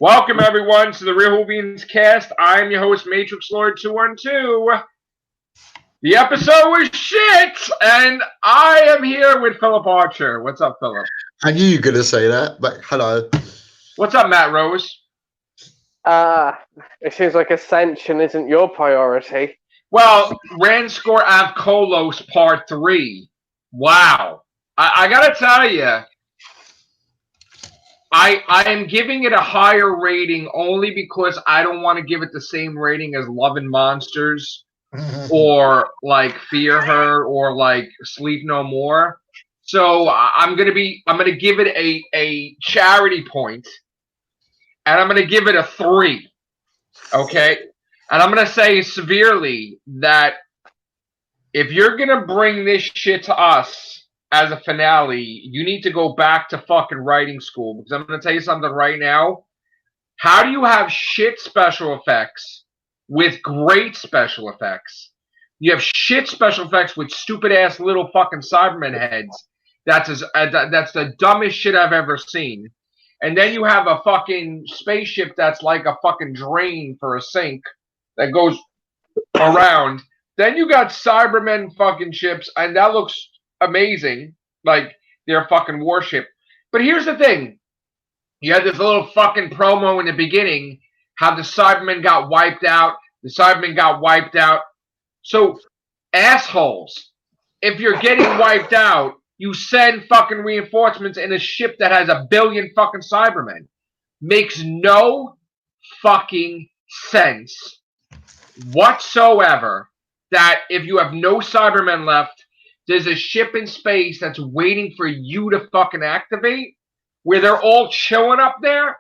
Welcome, everyone, to the Real Whovians cast. I'm your host, Matrix Lord 212. The episode was shit, and I am here with Philip Archer. What's up, Philip? I knew you were going to say that, but hello. What's up, Matt Rose? It seems like Ascension isn't your priority. Well, Ranskor Avkolos Part 3. Wow. I gotta tell you, I am giving it a higher rating only because I don't want to give it the same rating as Love and Monsters or like Fear Her or like Sleep No More. So I'm gonna give it a charity point, and I'm gonna give it a 3. Okay, and I'm gonna say severely that if you're gonna bring this shit to us as a finale, you need to go back to fucking writing school, because I'm going to tell you something right now. How do you have shit special effects with great special effects? You have shit special effects with stupid ass little fucking Cybermen heads. That's the dumbest shit I've ever seen. And then you have a fucking spaceship that's like a fucking drain for a sink that goes around. Then you got Cybermen fucking ships, and that looks amazing, like their fucking warship. But here's the thing. You had this little fucking promo in the beginning, how the Cybermen got wiped out. The Cybermen got wiped out. So, assholes, if you're getting wiped out, you send fucking reinforcements in a ship that has 1 billion fucking Cybermen. Makes no fucking sense whatsoever that if you have no Cybermen left, there's a ship in space that's waiting for you to fucking activate, where they're all chilling up there.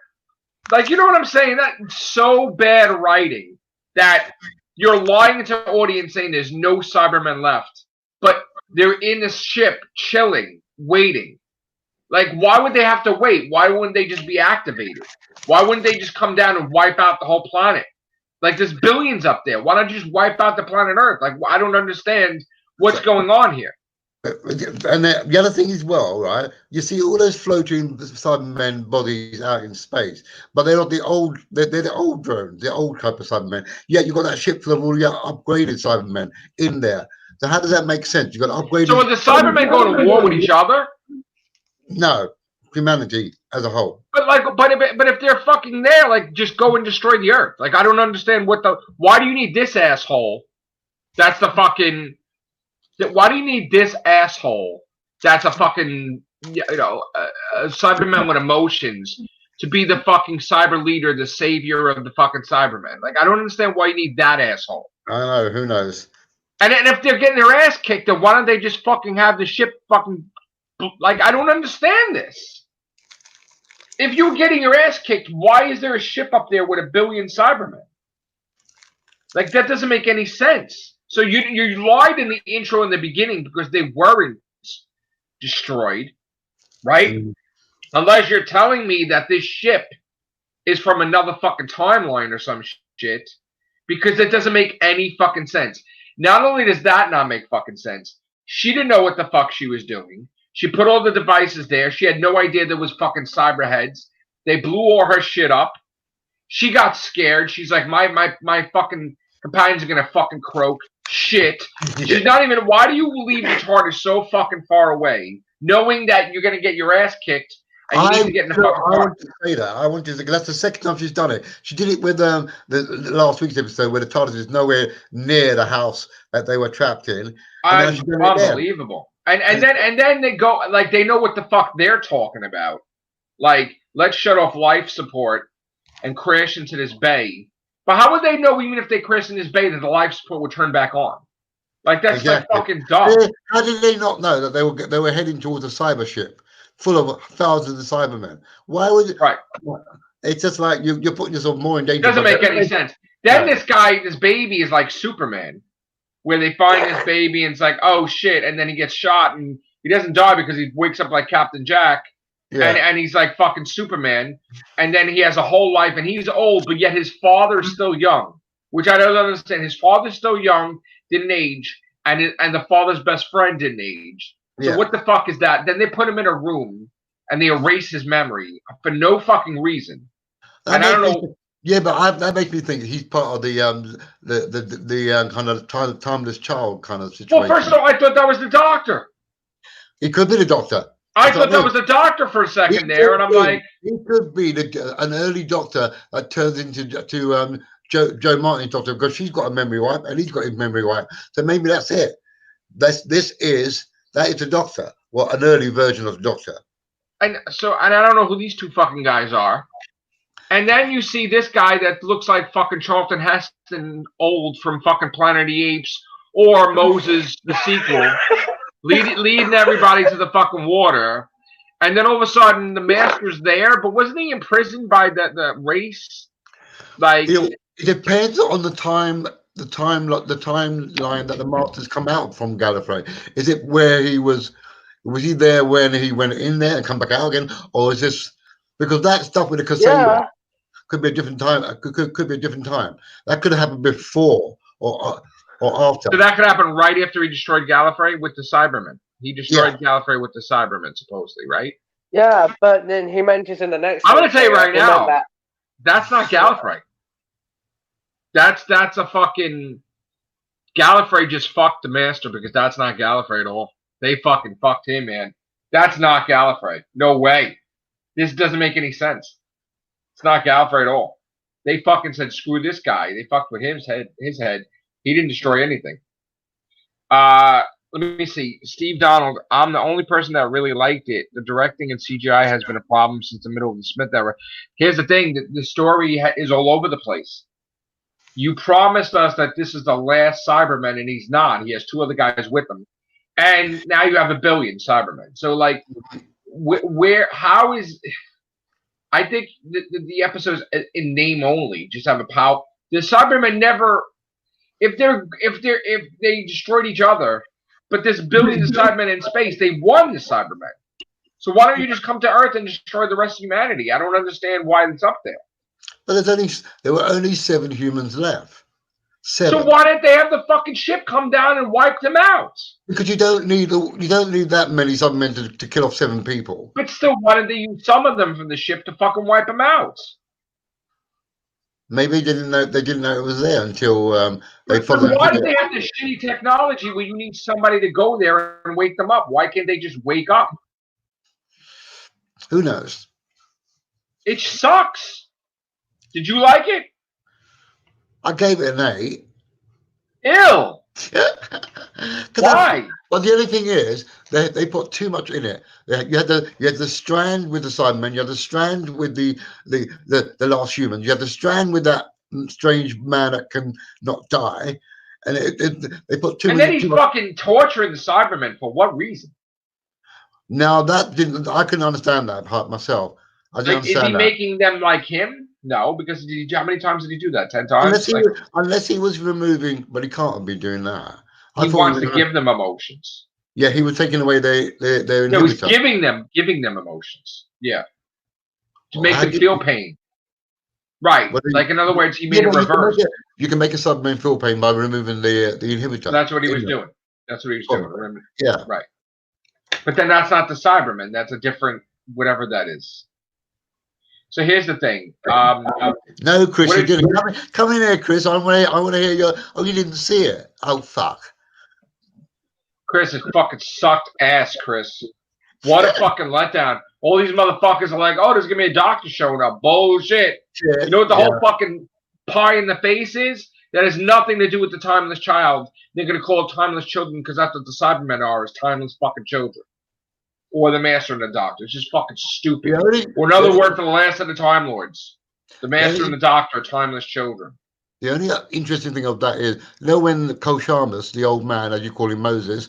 Like, you know what I'm saying? That's so bad writing that you're lying to the audience saying there's no Cybermen left, but they're in the ship chilling, waiting. Like, why would they have to wait? Why wouldn't they just be activated? Why wouldn't they just come down and wipe out the whole planet? Like, there's billions up there. Why not just wipe out the planet Earth? Like, I don't understand what's going on here. And the other thing as well, right? You see all those floating Cybermen bodies out in space, but they're not the old. They're the old drones, the old type of Cybermen. Yeah, you've got that ship full of all the upgraded Cybermen in there. So how does that make sense? You got upgraded. So are the Cybermen going to war with each other? No, humanity as a whole. But if they're fucking there, like, just go and destroy the Earth. Like, I don't understand why do you need this asshole? That's the fucking. Why do you need this asshole? That's a fucking, a Cyberman with emotions to be the fucking cyber leader, the savior of the fucking Cybermen. Like, I don't understand why you need that asshole. I don't know. Who knows? And if they're getting their ass kicked, then why don't they just fucking have the ship fucking, like, I don't understand this. If you're getting your ass kicked, why is there a ship up there with 1 billion Cybermen? Like, that doesn't make any sense. So you lied in the intro in the beginning because they weren't destroyed, right? Unless you're telling me that this ship is from another fucking timeline or some shit, because it doesn't make any fucking sense. Not only does that not make fucking sense, she didn't know what the fuck she was doing. She put all the devices there. She had no idea there was fucking cyberheads. They blew all her shit up. She got scared. She's like, my fucking companions are gonna fucking croak. Shit. She's not even. Why do you leave the TARDIS so fucking far away, knowing that you're gonna get your ass kicked and you need to get in the fucking car? I want to say that. I want to say that's the second time she's done it. She did it with the last week's episode where the TARDIS is nowhere near the house that they were trapped in. Unbelievable. And then they go, like, they know what the fuck they're talking about. Like, let's shut off life support and crash into this bay. But how would they know, even if they crashed in this bay, that the life support would turn back on? Like, that's exactly. Like fucking dumb. How did they not know that they were heading towards a cyber ship full of thousands of Cybermen? Why would it? Right. It's just like you're putting yourself more in danger. It doesn't make any sense. Then this baby is like Superman, where they find this baby and it's like, oh shit, and then he gets shot and he doesn't die because he wakes up like Captain Jack. Yeah. And he's like fucking Superman, and then he has a whole life, and he's old, but yet his father's still young, which I don't understand. His father's still young, didn't age, and the father's best friend didn't age. So what the fuck is that? Then they put him in a room, and they erase his memory for no fucking reason. And I don't know. Yeah, but that makes me think he's part of the kind of timeless child kind of situation. Well, first of all, I thought that was the Doctor. He could be the Doctor. I thought that was the Doctor for a second there, and I'm like, he could be an early Doctor that turns into Joe Martin's Doctor, because she's got a memory wipe and he's got his memory wipe. So maybe that's it. That is the Doctor. Well, an early version of the Doctor. And I don't know who these two fucking guys are. And then you see this guy that looks like fucking Charlton Heston old from fucking Planet of the Apes, or Moses the sequel, leading everybody to the fucking water. And then all of a sudden the Master's there, but wasn't he imprisoned by the race? Like, it depends on the timeline that the Master's come out from Gallifrey. Is it where he was he there when he went in there and come back out again, or is this because that stuff with the Cassandra could be a different time? Could be a different time. That could have happened before or after. So that could happen right after he destroyed Gallifrey with the Cybermen. He destroyed Gallifrey with the Cybermen, supposedly, right? Yeah, but then he mentions in the next. I'm going to tell you right now, that's not Gallifrey. That's a fucking Gallifrey just fucked the Master, because that's not Gallifrey at all. They fucking fucked him, man. That's not Gallifrey. No way. This doesn't make any sense. It's not Gallifrey at all. They fucking said, screw this guy. They fucked with his head. He didn't destroy anything. Let me see. Steve Donald, I'm the only person that really liked it. The directing and CGI has been a problem since the middle of the Smith era. Here's the thing. The story is all over the place. You promised us that this is the last Cyberman, and he's not. He has two other guys with him. And now you have 1 billion Cybermen. So, like, how is... I think the episodes in name only just have a power. The Cybermen never... If they destroyed each other, but there's billions of Cybermen in space, they won the Cybermen. So why don't you just come to Earth and destroy the rest of humanity? I don't understand why it's up there. But there were only 7 humans left. 7. So why didn't they have the fucking ship come down and wipe them out? Because you don't need that many Cybermen to kill off 7 people. But still, why didn't they use some of them from the ship to fucking wipe them out? Maybe they didn't know it was there until they followed. Why do they have this shitty technology where you need somebody to go there and wake them up? Why can't they just wake up? Who knows? It sucks. Did you like it? I gave it an 8. Ew. Why? Well, the only thing is they put too much in it. You had the strand with the Cybermen. You had the strand with the last human. You had the strand with that strange man that can not die, and they put too. And then he's fucking torturing the Cybermen for what reason? Now that didn't. I couldn't understand that part myself. I didn't understand is he making them like him? No, because how many times did he do that? 10 times? Unless he was removing, but he can't be doing that. He wants to give them emotions. Yeah, he was taking away their inhibitor. No, he's giving them emotions. Yeah, to make them feel pain. Right. Like, in other words, he made it reverse. You can make a Cyberman feel pain by removing the inhibitor. So that's what he was doing. That's what he was doing. Yeah. Right. But then that's not the Cyberman. That's a different whatever that is. So here's the thing. No, Chris, you didn't. Come in here, Chris. I want to hear your. Oh, you didn't see it. Oh, fuck. Chris, it fucking sucked ass, Chris. What a fucking letdown. All these motherfuckers are like, oh, there's going to be a doctor showing up. Bullshit. You know what the whole fucking pie in the face is? That has nothing to do with the timeless child. They're going to call it timeless children because that's what the Cybermen are, is timeless fucking children. Or the Master and the Doctor. It's just fucking stupid. Or another word for the last of the Time Lords. The Master and the Doctor are timeless children. The only interesting thing of that is, you know, when Koshamus, the old man, as you call him, Moses,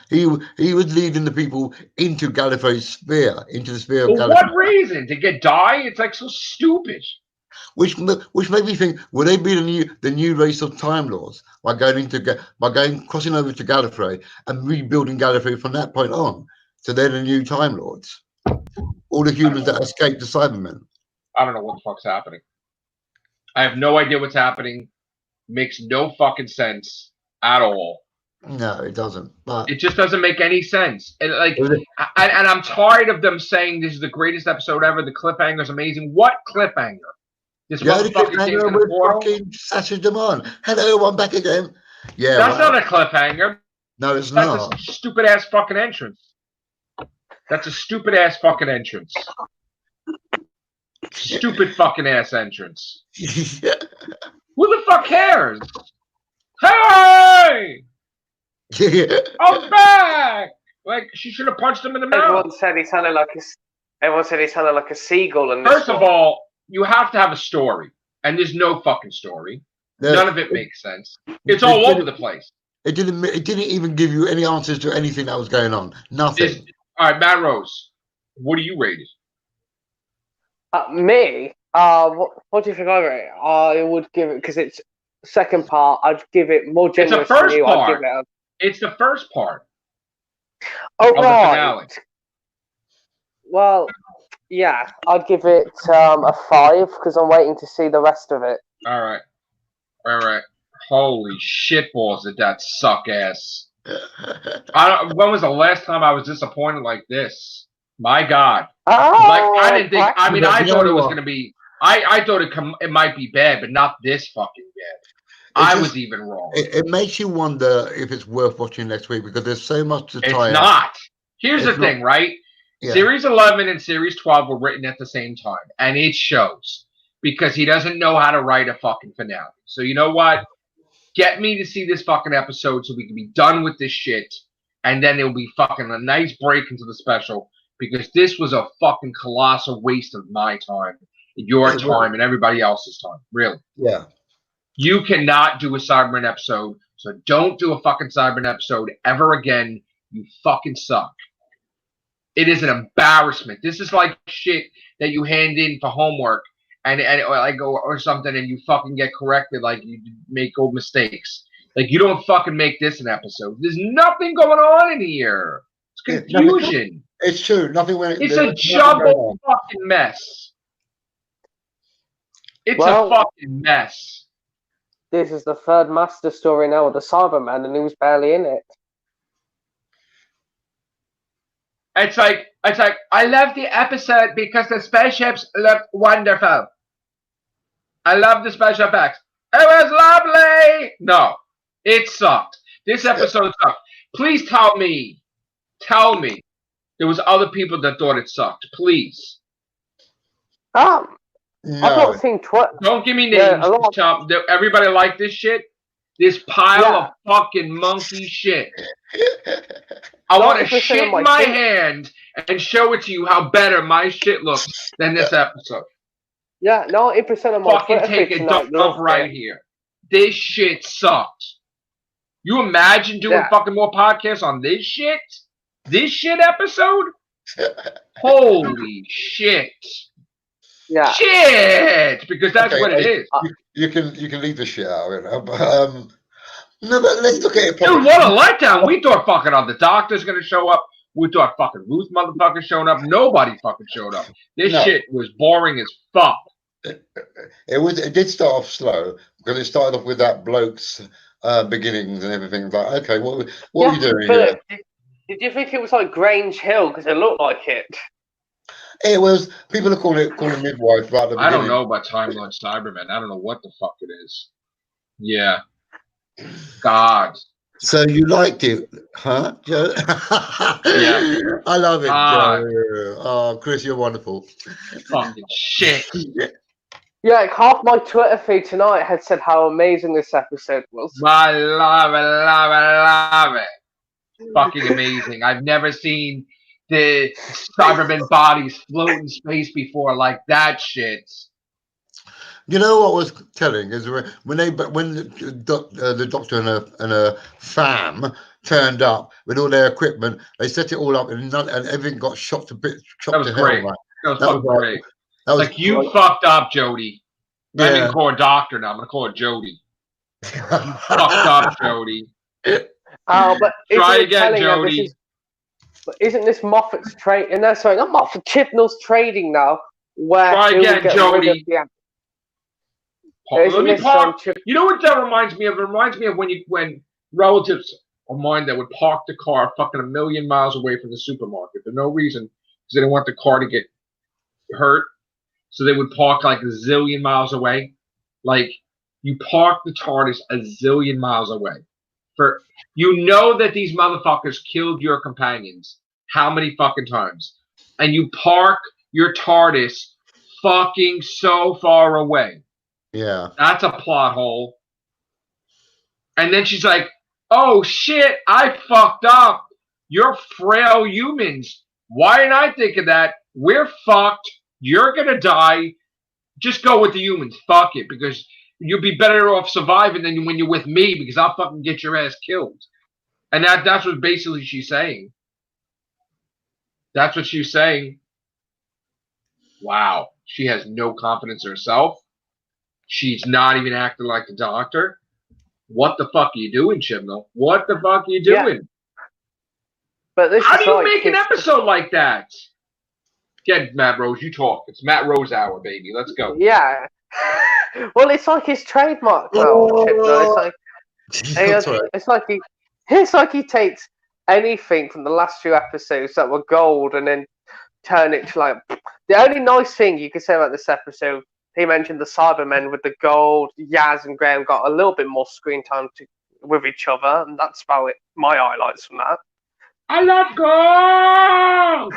he was leading the people into Gallifrey's sphere, into the sphere of Gallifrey. For what reason? To get die? It's like so stupid. Which made me think, will they be the new race of Time Lords by crossing over to Gallifrey and rebuilding Gallifrey from that point on? So they're the new Time Lords. All the humans that escaped the Cybermen. I don't know what the fuck's happening. I have no idea what's happening. Makes no fucking sense at all. No, it doesn't. But it just doesn't make any sense. And and I'm tired of them saying this is the greatest episode ever. The cliffhanger is amazing. What cliffhanger? This The only motherfucker came to the portal. fucking Sasha Demon. Hello, I'm back again. Yeah, That's not a cliffhanger. No, it's That's not. a stupid ass fucking entrance. That's a stupid ass fucking entrance. Stupid fucking ass entrance. Yeah. Who the fuck cares? Hey! I'm back! Like, she should have punched him in the mouth. Everyone said he sounded like a seagull. And First of all, you have to have a story. And there's no fucking story. None of it makes sense. It's all over the place. It didn't even give you any answers to anything that was going on. Nothing. All right, Matt Rose, what do you rate it? Me? What do you think I rate? I would give it, because it's second part, I'd give it more generous than you. I'd give it It's the first part. Oh, right. Well, yeah, I'd give it a 5 because I'm waiting to see the rest of it. All right. Holy shitballs, did that suck ass. When was the last time I was disappointed like this? My God. I didn't think, I thought it was going to be, I thought it might be bad, but not this fucking bad. I was even wrong. It makes you wonder if it's worth watching next week because there's so much to tie It's not. Here's the thing, right? Yeah. Series 11 and Series 12 were written at the same time, and it shows because he doesn't know how to write a fucking finale. So you know what? Get me to see this fucking episode so we can be done with this shit, and then it'll be fucking a nice break into the special because this was a fucking colossal waste of my time, your time, and everybody else's time. Really. Yeah. You cannot do a Cybermen episode, so don't do a fucking Cybermen episode ever again. You fucking suck. It is an embarrassment. This is like shit that you hand in for homework or something, and you fucking get corrected. Like you make old mistakes. Like you don't fucking make this an episode. There's nothing going on in here. It's confusion. It's true. Nothing went. It's a jumbled fucking mess. It's a fucking mess. This is the third master story now of the Cyberman, and he was barely in it. It's like I love the episode because the spaceships look wonderful. I love the special effects. It was lovely. No, it sucked. This episode sucked. Please tell me there was other people that thought it sucked. Please. No. I've not seen Twitter. Don't give me names. Everybody like this shit? This pile of fucking monkey shit. I want to shit in my hand and show it to you how better my shit looks than this episode. Yeah, 90% of my fucking take a dump right here. This shit sucks. You imagine doing fucking more podcasts on this shit? This shit episode? Holy shit. Yeah. Shit! Because that's what it is. You can leave the shit out, you know. But no, but let's look at it. Dude, what a letdown! We thought fucking the doctor's gonna show up. We thought fucking Ruth motherfucker showing up. Nobody fucking showed up. This shit was boring as fuck. It did start off slow because it started off with that bloke's beginnings and everything. Like, okay, what are you doing here? Did you think it was like Grange Hill? Because it looked like it. It was. People are calling midwife. Right at the I don't know about Timeline Cybermen. I don't know what the fuck it is. Yeah. God. So you liked it, huh, Joe? Yeah. I love it, Joe. Oh, Chris, you're wonderful. Fucking shit. Yeah, like half my Twitter feed tonight had said how amazing this episode was. I love it. Fucking amazing. I've never seen the Cybermen bodies float in space before like that shit. You know what was telling is when the doctor and a fam turned up with all their equipment, they set it all up and everything got shot to bits. That was great. Hell, that was great. That was like you fucked up, Jody. I didn't call her doctor now. I'm gonna call her Jody. You fucked up, Jody. But try again, Jody. But isn't this Moffat's trade? And that's sorry, not Moffat. Chibnall's trading now. Where try again, Jody. Let me park. You know what that reminds me of? It reminds me of when relatives of mine that would park the car fucking 1,000,000 miles away from the supermarket for no reason because they didn't want the car to get hurt. so they would park like a zillion miles away. Like, you park the TARDIS a zillion miles away. You know that these motherfuckers killed your companions how many fucking times, and you park your TARDIS fucking so far away. Yeah. That's a plot hole. And then she's like, oh shit, I fucked up. You're frail humans. Why didn't I think of that? We're fucked. You're gonna die. Just go with the humans. Fuck it. Because you'll be better off surviving than when you're with me, because I'll fucking get your ass killed. And that's what basically she's saying. That's what she's saying. Wow. She has no confidence in herself. She's not even acting like the Doctor. What the fuck are you doing, Chibnall? What the fuck are you doing? Yeah. But this How is do you like make an episode like that? Get Matt Rose, you talk. It's Matt Rose hour, baby. Let's go. Yeah. Well, it's like his trademark now, Chibnall. It's like he takes anything from the last few episodes that were gold and then turn it to like the only nice thing you could say about this episode. He mentioned the Cybermen with the gold. Yaz and Graham got a little bit more screen time with each other, and that's about it. My highlights from that. I love gold.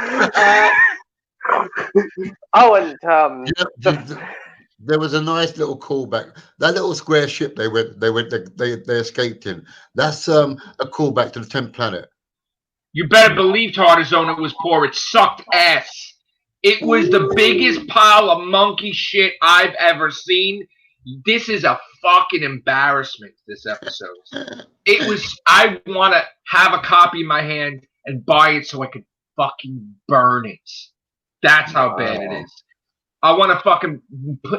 Oh, and there was a nice little callback. That little square ship they escaped in. That's a callback to the 10th planet. You better believe TARDIS was poor. It sucked ass. It was the biggest pile of monkey shit I've ever seen. This is a fucking embarrassment, this episode. It was, I want to have a copy in my hand and buy it so I could fucking burn it. That's how bad it is. I want to fucking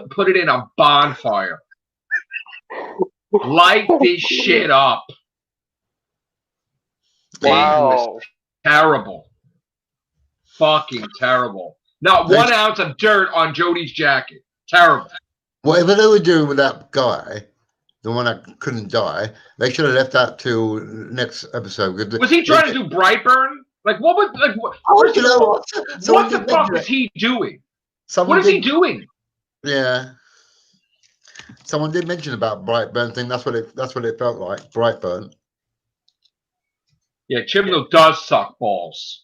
put it in a bonfire. Light this shit up. Wow. It was terrible. Fucking terrible. Not 1 ounce of dirt on Jodie's jacket. Terrible. Whatever they were doing with that guy, the one that couldn't die, they should have left that till next episode. Was he trying to do Brightburn? Like, what was, like, what the fuck is he doing? What is he doing? Yeah. Someone did mention about Brightburn thing. That's what it felt like. Brightburn. Yeah, Chibnall does suck balls.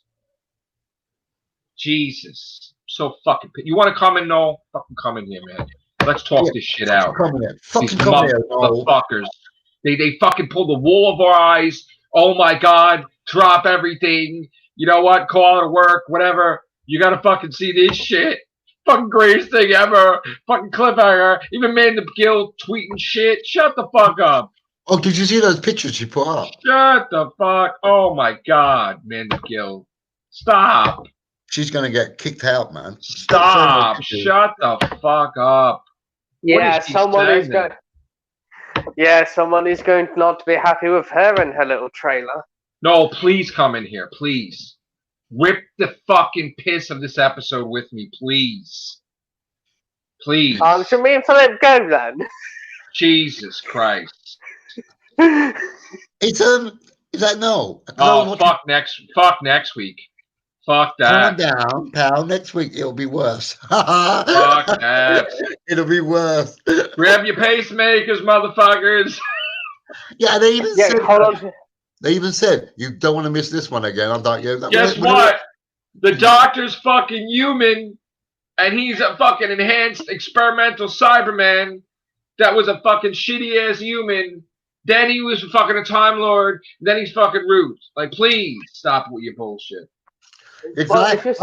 Jesus. So fucking... You want to come in, Noel? Fucking come in here, man. Let's talk this shit out. These motherfuckers. They fucking pull the wool of our eyes. Oh my God. Drop everything. You know what? Call it a work. Whatever. You gotta fucking see this shit. Fucking greatest thing ever. Fucking cliffhanger. Even Man the Guild tweeting shit. Shut the fuck up. Oh, did you see those pictures she put up? Shut the fuck. Oh my God, Man the Guild. Stop. She's gonna get kicked out, man. Stop. Shut the fuck up. Yeah, someone is going. Yeah, someone is going not to be happy with her and her little trailer. No, please come in here, please. Rip the fucking piss of this episode with me, please. Please. Should me and Philip go then? Jesus Christ. Is that no? Oh, fuck next week. Fuck that. Calm down, pal. Next week it'll be worse. Fuck that. It'll be worse. Grab your pacemakers, motherfuckers. Yeah, they even said. Hold on. They even said you don't want to miss this one again. I'm like, yeah. Guess what? The Doctor's fucking human, and he's a fucking enhanced experimental Cyberman that was a fucking shitty ass human. Then he was fucking a Time Lord. Then he's fucking rude. Like, please stop with your bullshit. Exactly.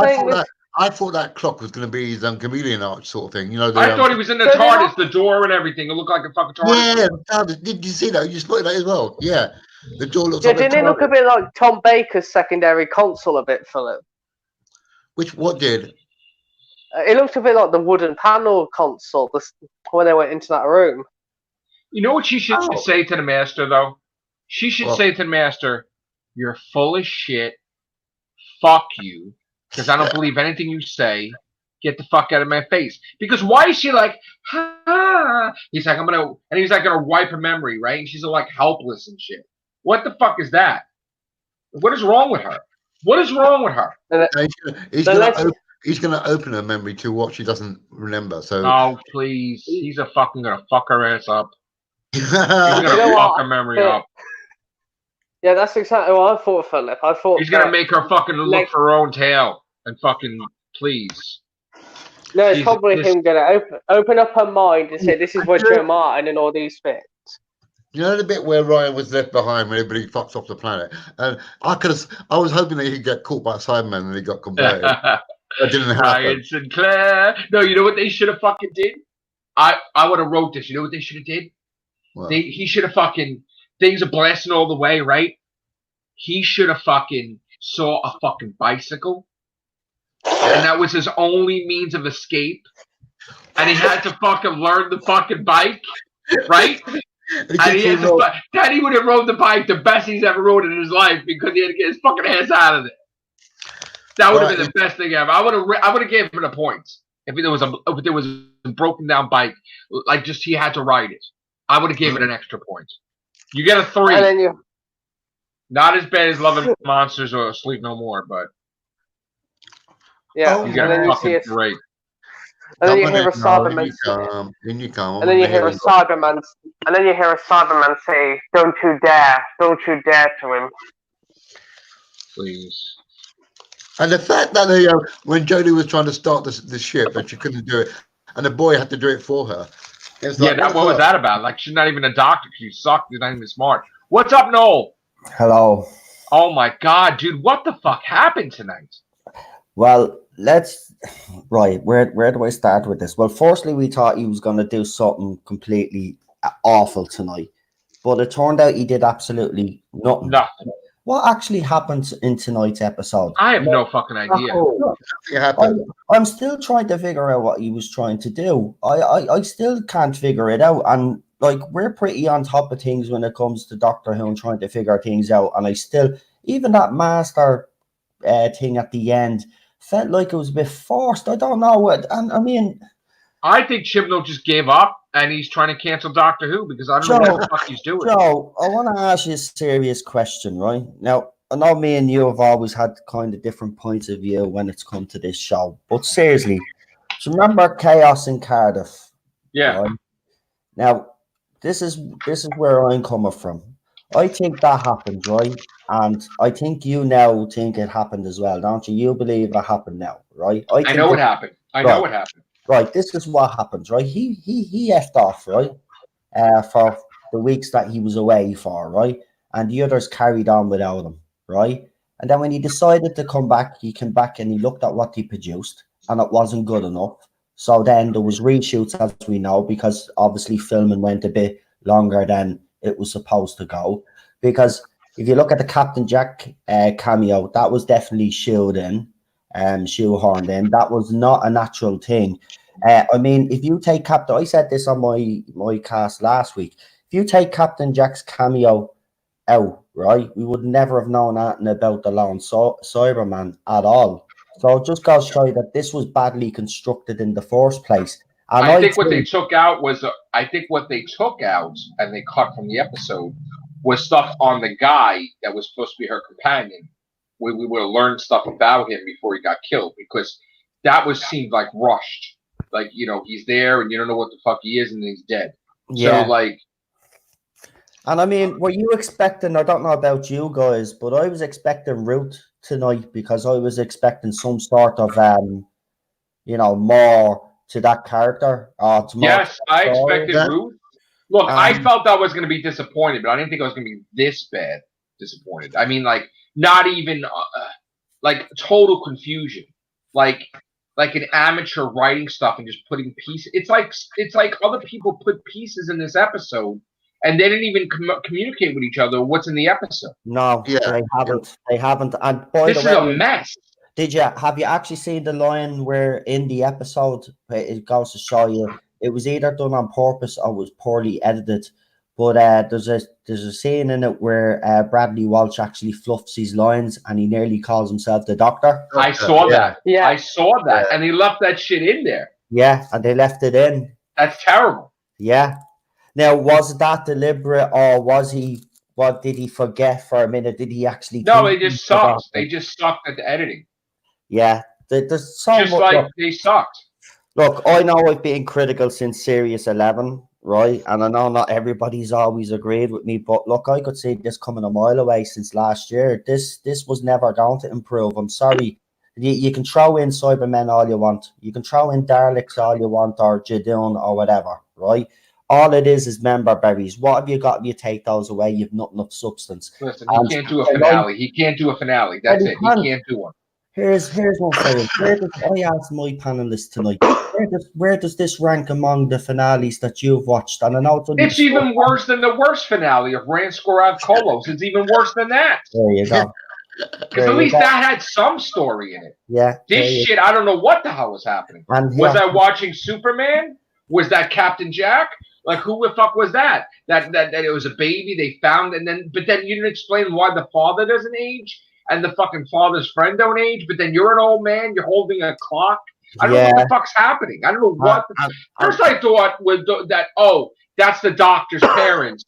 I thought that clock was going to be his chameleon arch sort of thing. You know. I thought he was in the TARDIS, the door and everything. It looked like a fucking TARDIS. Yeah, did you see that? You spotted that as well. Yeah, the door looks. Yeah, like didn't it look a bit like Tom Baker's secondary console a bit, Philip? What did? It looked a bit like the wooden panel console when they went into that room. You know what she should say to the Master, though? She should say to the Master, "You're full of shit. Fuck you, because I don't believe anything you say. Get the fuck out of my face." Because why is she like, ha? He's like, he's like gonna wipe her memory, right? And she's like helpless and shit. What the fuck is he's going to open her memory to what she doesn't remember. So, Oh, please. He's a fucking gonna fuck her ass up. He's You gonna know fuck what? her memory up. Yeah, that's exactly what I thought, Philip. I thought He's gonna make her fucking look like- for her own tail and fucking please. No, it's She's- probably this- him gonna open up her mind and say, "This is where Joe Martin and all these fit." you know the bit where Ryan was left behind when everybody fucks off the planet, and I was hoping that he'd get caught by Cybermen and he got converted. That didn't happen. Ryan Sinclair. No, you know what they should have fucking did? I would have wrote this. You know what they should have did? Well, He should have fucking things are blasting all the way, right? He should have fucking saw a fucking bicycle, and that was his only means of escape. And he had to fucking learn the fucking bike, right? And he had to, Daddy would have rode the bike the best he's ever rode in his life because he had to get his fucking ass out of there. That would have been the best thing ever. I would have given him the points if there was a broken down bike, like just he had to ride it. I would have given it an extra point. You get a 3. And then Not as bad as Loving Monsters or Sleep No More, but yeah, you and get then a you fucking see it, great. and then you hear a Cyberman, and then you hear a Cyberman, and then you hear a Cyberman say, don't you dare to him." Please. And the fact that when Jodie was trying to start the ship and she couldn't do it, and the boy had to do it for her. It was What was that about? Like, she's not even a doctor. She sucked. She's not even smart. What's up, Noel? Hello. Oh my God, dude! What the fuck happened tonight? Well, right. Where do I start with this? Well, firstly, we thought he was going to do something completely awful tonight, but it turned out he did absolutely nothing. Nothing. What actually happened in tonight's episode? I have no fucking idea. I'm still trying to figure out what he was trying to do. I still can't figure it out. And like, we're pretty on top of things when it comes to Doctor Who and trying to figure things out. And I still, even that master thing at the end felt like it was a bit forced. I don't know what. And I mean, I think Chibnall just gave up and he's trying to cancel Doctor Who because I don't know what the fuck he's doing. Joe, I want to ask you a serious question, right? Now, I know me and you have always had kind of different points of view when it's come to this show, but seriously, do you remember Chaos in Cardiff? Yeah. Right? Now, this is where I'm coming from. I think that happened, right? And I think you now think it happened as well, don't you? You believe it happened now, right? I know what happened. I know what happened. Right, this is what happens, right? He effed off, right? For the weeks that he was away for, right? And the others carried on without him, right? And then when he decided to come back, he came back and he looked at what he produced, and it wasn't good enough. So then there was reshoots, as we know, because obviously filming went a bit longer than it was supposed to go. Because if you look at the Captain Jack cameo, that was definitely shoehorned in. That was not a natural thing. I mean, if you take I said this on my cast last week. If you take Captain Jack's cameo out, right, we would never have known anything about the lone Cyberman at all. So it just goes to show you that this was badly constructed in the first place. And I think what they took out was, and they cut from the episode was stuff on the guy that was supposed to be her companion. We would have learned stuff about him before he got killed because that seemed like rushed. Like, he's there and you don't know what the fuck he is and he's dead. Yeah. So, like. And I mean, were you expecting, I don't know about you guys, but I was expecting Ruth tonight because I was expecting some sort of, more to that character. Yes, I expected Ruth. Look, I felt I was going to be disappointed, but I didn't think I was going to be this bad disappointed. I mean, like, not even, like, total confusion. Like an amateur writing stuff and just putting pieces. It's like other people put pieces in this episode and they didn't even communicate with each other what's in the episode. No, they haven't. They haven't. And by this is a mess. Have you actually seen the line where in the episode it goes to show you it was either done on purpose or was poorly edited? But there's a scene in it where Bradley Walsh actually fluffs his lines and he nearly calls himself the Doctor. I saw that. Yeah. I saw that. And he left that shit in there. Yeah, and they left it in. That's terrible. Yeah. Now, was that deliberate or what did he forget for a minute? Did he actually? No, they just sucked. They just sucked at the editing. Yeah. There's so Just much. like they sucked. Look, I know I've been critical since Series 11, right? And I know not everybody's always agreed with me, but look, I could see this coming a mile away since last year. This was never going to improve. I'm sorry. You can throw in Cybermen all you want. You can throw in Daleks all you want, or Jadoon or whatever, right? All it is member berries. What have you got if you take those away? You've nothing of substance. Listen, he can't do a finale. He can't do a finale. That's it. He can't do one. Here's what I'm saying. I asked my panelists tonight, where does this rank among the finales that you've watched? And I know it's even worse than the worst finale of Ranskorav Kolos. It's even worse than that. There you go. Because at least that had some story in it. Yeah. This shit, I don't know what the hell was happening. Was I watching Superman? Was that Captain Jack? Like, who the fuck was that? That it was a baby they found, but then you didn't explain why the father doesn't age and the fucking father's friend don't age. But then you're an old man, you're holding a clock. I don't know what the fuck's happening. I don't know what. First, I thought was that that's the doctor's parents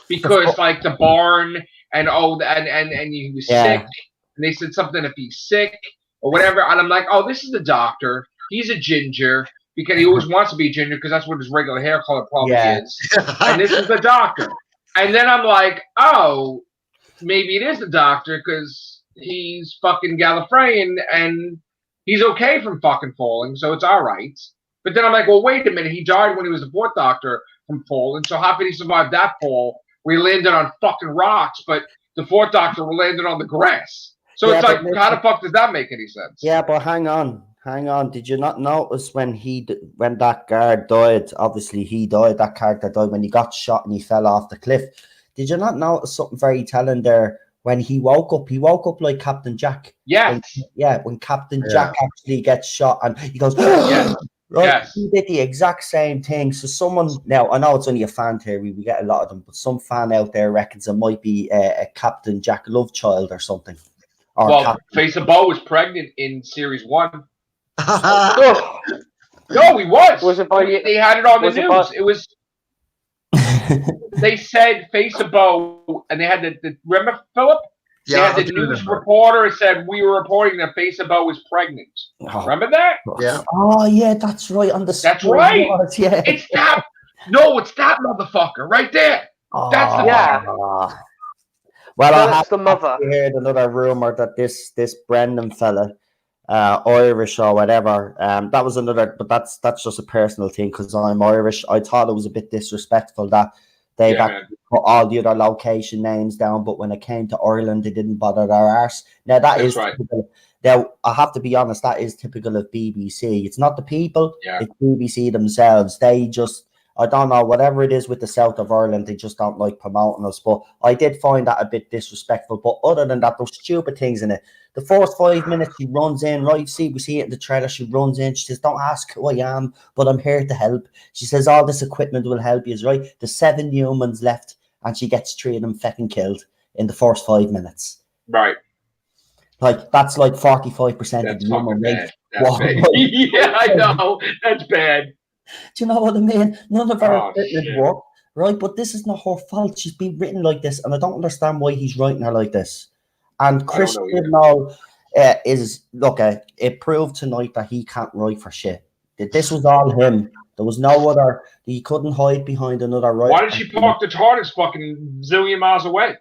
because like the barn. And he was sick, and they said something if he's sick or whatever. And I'm like, oh, this is the doctor. He's a ginger because he always wants to be a ginger because that's what his regular hair color probably is. And this is the doctor. And then I'm like, oh, maybe it is the doctor because he's fucking Gallifreyan and he's okay from fucking falling, so it's all right. But then I'm like, well, wait a minute. He died when he was the fourth doctor from falling, so how could he survive that fall? We landed on fucking rocks, but the fourth doctor landed on the grass. So it's like, how the fuck does that make any sense? Yeah, but hang on. Did you not notice when that guard died? Obviously, he died. That character died when he got shot and he fell off the cliff. Did you not notice something very telling there? When he woke up like Captain Jack. Yes. When Captain Jack actually gets shot and he goes, right, yes. He did the exact same thing. So someone, now I know it's only a fan theory, we get a lot of them, but some fan out there reckons it might be a Captain Jack love child or something. Or well, Face of Bo was pregnant in Series 1. No, he was. Was it by they had it on the news. It was. They said Face of Bo, and they had the remember Philip? Yeah, the news reporter said we were reporting that Face of Bo was pregnant. Oh. Remember that? Yeah. Oh yeah, that's right. On the that's right. Yeah. It's that. No, it's that motherfucker right there. That's the well, I have the mother. heard another rumor that this Brendan fella, Irish or whatever, that was another. But that's just a personal thing because I'm Irish. I thought it was a bit disrespectful that they put all the other location names down, but when it came to Ireland, they didn't bother their arse. Now that's right. Typical. Now I have to be honest, that is typical of BBC. It's not the people; it's BBC themselves. They just, I don't know, whatever it is with the south of Ireland, they just don't like promoting us. But I did find that a bit disrespectful. But other than that, those stupid things in it. The first 5 minutes she runs in, right? We see it in the trailer. She runs in. She says, "Don't ask who I am, but I'm here to help." She says, "All this equipment will help you." Right? There's 7 humans left, and she gets 3 of them fucking killed in the first 5 minutes. Right. Like that's like 45% of the human race. Yeah, I know. That's bad. Do you know what I mean? None of her equipment work, right? But this is not her fault. She's been written like this, and I don't understand why he's writing her like this. And Chris Chibnall it proved tonight that he can't write for shit. This was all him. There was no other. He couldn't hide behind another writer. Why did she park the TARDIS fucking zillion miles away?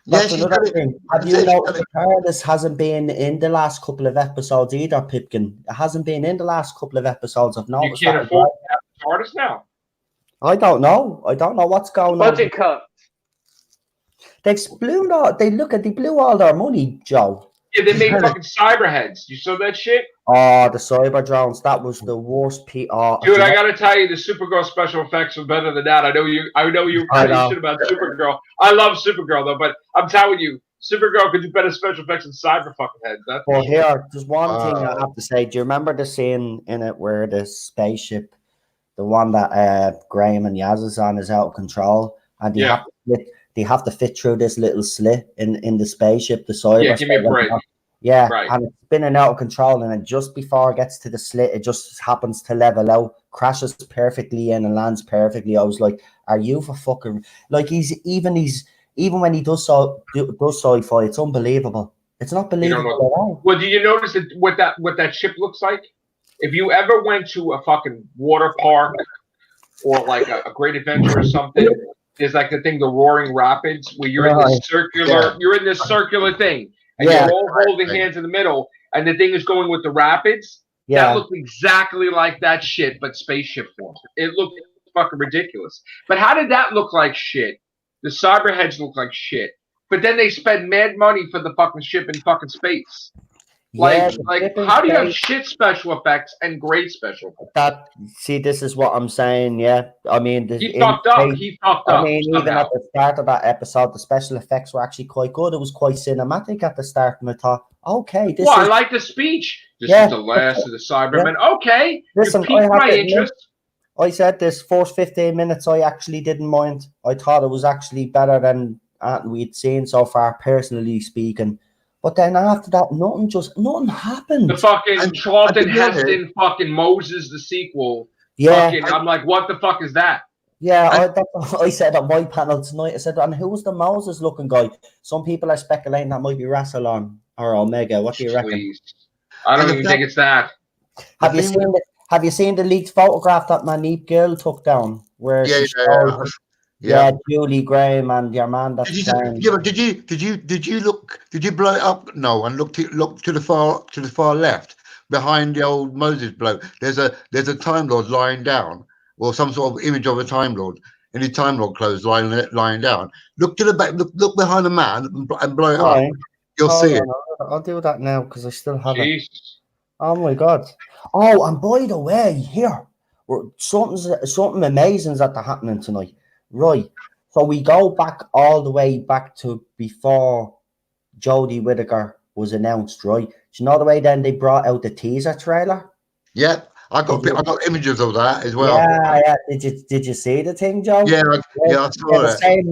That's another thing. Have you noticed the TARDIS hasn't been in the last couple of episodes either, Pipkin? It hasn't been in the last couple of episodes. I've noticed. You can't afford to have the TARDIS now. I don't know what's going on. Budget cut. They blew all their money, Joe. Yeah, they made fucking cyberheads. You saw that shit? Oh, the cyber drones. That was the worst PR. Dude, I gotta tell you, the Supergirl special effects were better than that. I know you shit about Supergirl. I love Supergirl though, but I'm telling you, Supergirl could do better special effects than cyber fucking heads. Well, here, there's one thing I have to say. Do you remember the scene in it where the spaceship, the one that Graham and Yaz is on, is out of control, and they have to fit through this little slit in the spaceship, the cyber. Yeah, give me a break. Yeah, right. And it's spinning out of control, and then just before it gets to the slit, it just happens to level out, crashes perfectly in, and lands perfectly. I was like, "Are you for fucking like?" Even when he does sci-fi, it's unbelievable. It's not You don't believable know. at all. Well, do you notice what that ship looks like? If you ever went to a fucking water park or like a Great Adventure or something, there's like the thing, the Roaring Rapids, where you're in this circular, you're in this circular thing, and you're all holding hands in the middle, and the thing is going with the rapids. Yeah. That looked exactly like that shit, but spaceship form. It looked fucking ridiculous. But how did that look like shit? The Cyberheads look like shit. But then they spend mad money for the fucking ship in fucking space. Like how do you have shit special effects and great special effects? See, this is what I'm saying, yeah. I mean, He fucked up. I mean, even at the start of that episode, the special effects were actually quite good. It was quite cinematic at the start, and I thought, okay, this is... I like the speech. This is the last of the Cybermen. Yeah. Okay, listen, you piqued my interest. I said this first 15 minutes, I actually didn't mind. I thought it was actually better than we'd seen so far, personally speaking. But then after that, nothing happened. The fucking Charlton Heston fucking Moses, the sequel. Yeah. I'm like, what the fuck is that? Yeah, I said on my panel tonight, I said, and who's the Moses looking guy? Some people are speculating that might be Rassilon or Omega. What do you reckon? Please. I don't even think it's that. Have you seen the leaked photograph that Manip Gill took down? Where yeah, Julie Graham and your man. That's did you blow it up? No, and look to the far left behind the old Moses bloke. There's a Time Lord lying down, or some sort of image of a Time Lord in his Time Lord clothes lying down. Look to the back. Look behind the man and blow it up. You'll see it. I'll do that now because I still have it. Oh my god! Oh, and by the way, here something amazing is happening tonight. Right, so we go back all the way back to before Jodie Whittaker was announced, right? Do you know the way then they brought out the teaser trailer? Yeah, I got images of that as well. Yeah. Did you see the thing, Joe? Yeah, I saw it. The same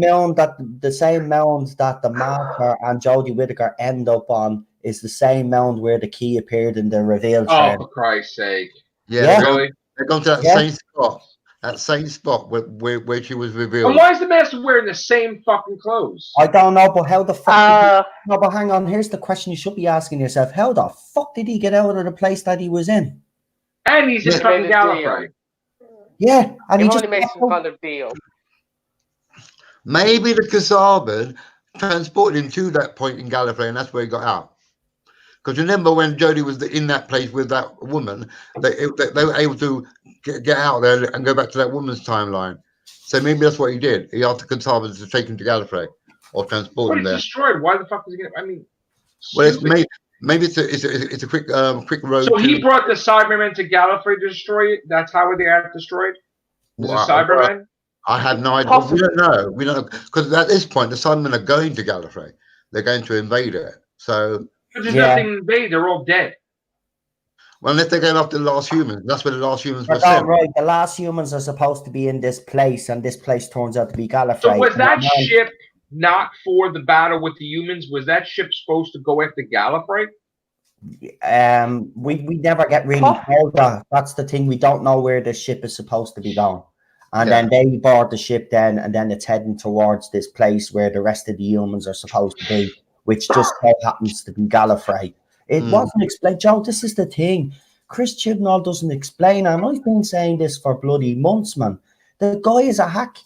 mound that the Marker and Jodie Whittaker end up on is the same mound where the key appeared in the reveal trailer. Oh, for Christ's sake! Yeah. Really? They're going to that same spot. That same spot where she was revealed. And why is the master wearing the same fucking clothes? I don't know, but how the fuck? No, but hang on. Here's the question you should be asking yourself: how the fuck did he get out of the place that he was in? And he's in fucking Gallifrey. Yeah, and he just made some kind of deal. Maybe the Cybermen transported him to that point in Gallifrey, and that's where he got out. Because remember when Jodie was in that place with that woman, they were able to get out there and go back to that woman's timeline. So maybe that's what he did. He asked the Conservatives to take him to Gallifrey or transport him there. Destroyed. Why the fuck is he going to... I mean... Well, maybe it's a quick road. So he brought the Cybermen to Gallifrey to destroy it? That's how they got destroyed? The Cybermen? I have no idea. We don't know. We don't know. Because at this point, the Cybermen are going to Gallifrey. They're going to invade it. So... But there's nothing to invade. They're all dead. Well, unless they're going after the last humans. That's where the last humans were sent. Right. The last humans are supposed to be in this place, and this place turns out to be Gallifrey. So was that ship not for the battle with the humans? Was that ship supposed to go after Gallifrey? We never get really told that. That's the thing. We don't know where this ship is supposed to be going. And then they board the ship then, and then it's heading towards this place where the rest of the humans are supposed to be, which just so happens to be Gallifrey. It wasn't explained. Joe, this is the thing. Chris Chibnall doesn't explain, and I've been saying this for bloody months, man. The guy is a hack.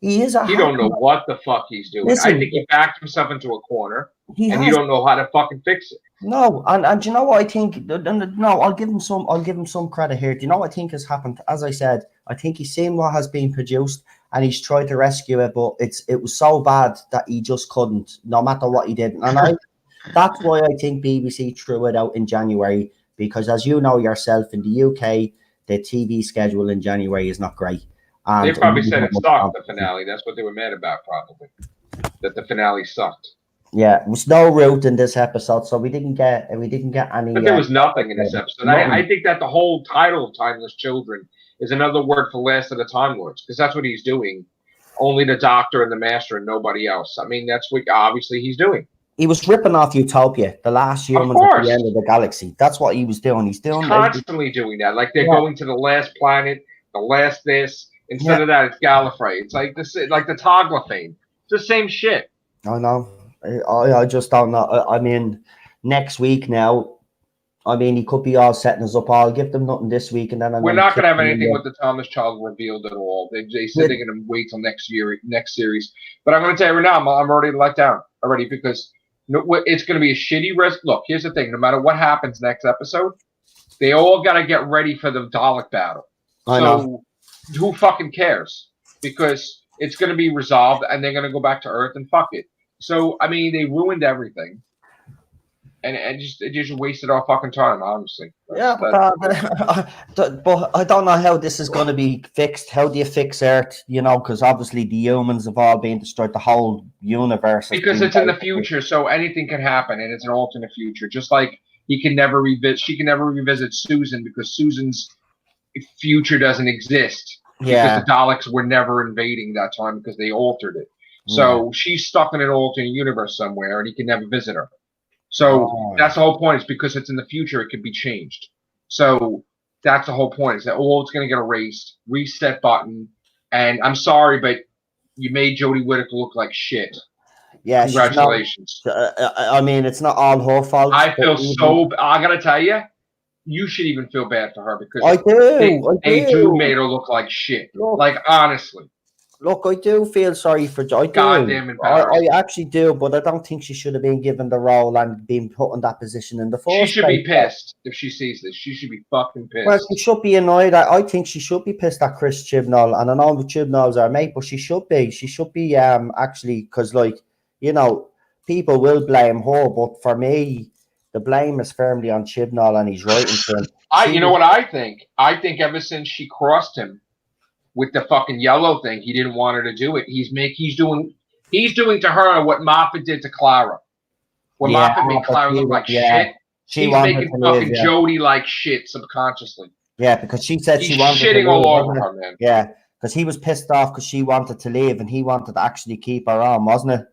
He is a hack. You don't know what the fuck he's doing. Listen, I think he backed himself into a corner, and you don't know how to fucking fix it. No, and do you know what I think? No, I'll give him some credit here. Do you know what I think has happened? As I said, I think he's seen what has been produced, and he's tried to rescue it, but it was so bad that he just couldn't, no matter what he did. And that's why I think BBC threw it out in January, because as you know yourself, in the UK, the TV schedule in January is not great. And they probably said it sucked, the finale. That's what they were mad about, probably. That the finale sucked. Yeah, there was no route in this episode, so we didn't get any. But there was nothing in this episode. I think that the whole title of Timeless Children is another word for Last of the Time Lords, because that's what he's doing. Only the Doctor and the Master and nobody else. I mean, that's what obviously he's doing. He was ripping off Utopia, the last humans at the end of the galaxy. That's what he was doing. He's constantly doing that. Like they're going to the last planet, the last this. Instead of that, it's Gallifrey. It's like this, like the Toglafane. It's the same shit. I know. I just don't know. I mean, next week now. I mean, he could be all setting us up. I'll give them nothing this week, and then we're not going to have anything with the Thomas Child revealed at all. They said they're going to wait till next series. But I'm going to tell you right now, I'm already let down already because it's going to be a shitty rest. Look, here's the thing: no matter what happens next episode, they all got to get ready for the Dalek battle. I know. Who fucking cares? Because it's going to be resolved, and they're going to go back to Earth and fuck it. So I mean, they ruined everything. And just wasted our fucking time, honestly. Yeah, but I don't know how this is going to be fixed. How do you fix Earth? You know, because obviously the humans have all been destroyed. The whole universe. Because it's in the future, so anything can happen, and it's an alternate future. Just like she can never revisit Susan because Susan's future doesn't exist. Yeah. Because the Daleks were never invading that time because they altered it. So she's stuck in an alternate universe somewhere, and he can never visit her. So that's the whole point. Is because it's in the future, it could be changed. So that's the whole point. Is that it's going to get erased, reset button. And I'm sorry, but you made Jodie Whittaker look like shit. Yeah, congratulations. I mean, it's not all her fault. I feel so. I gotta tell you, you should even feel bad for her because they do made her look like shit. Look, like honestly. Look, I do feel sorry for Joy. I actually do, but I don't think she should have been given the role and been put in that position in the first place. She should be pissed if she sees this. She should be fucking pissed. Well, she should be annoyed. I think she should be pissed at Chris Chibnall, and I know Chibnall's our mate, but she should be. She should be actually, because like, you know, people will blame her, but for me, the blame is firmly on Chibnall and he's writing for him. You know what I think? I think ever since she crossed him with the fucking yellow thing, he didn't want her to do it. He's doing to her what Moffat did to Clara. When Moffat made Clara look like shit, he's making fucking Jodie like shit subconsciously. Yeah, because she said she wanted shitting to all over her, man. Yeah, because he was pissed off because she wanted to leave and he wanted to actually keep her on, wasn't it?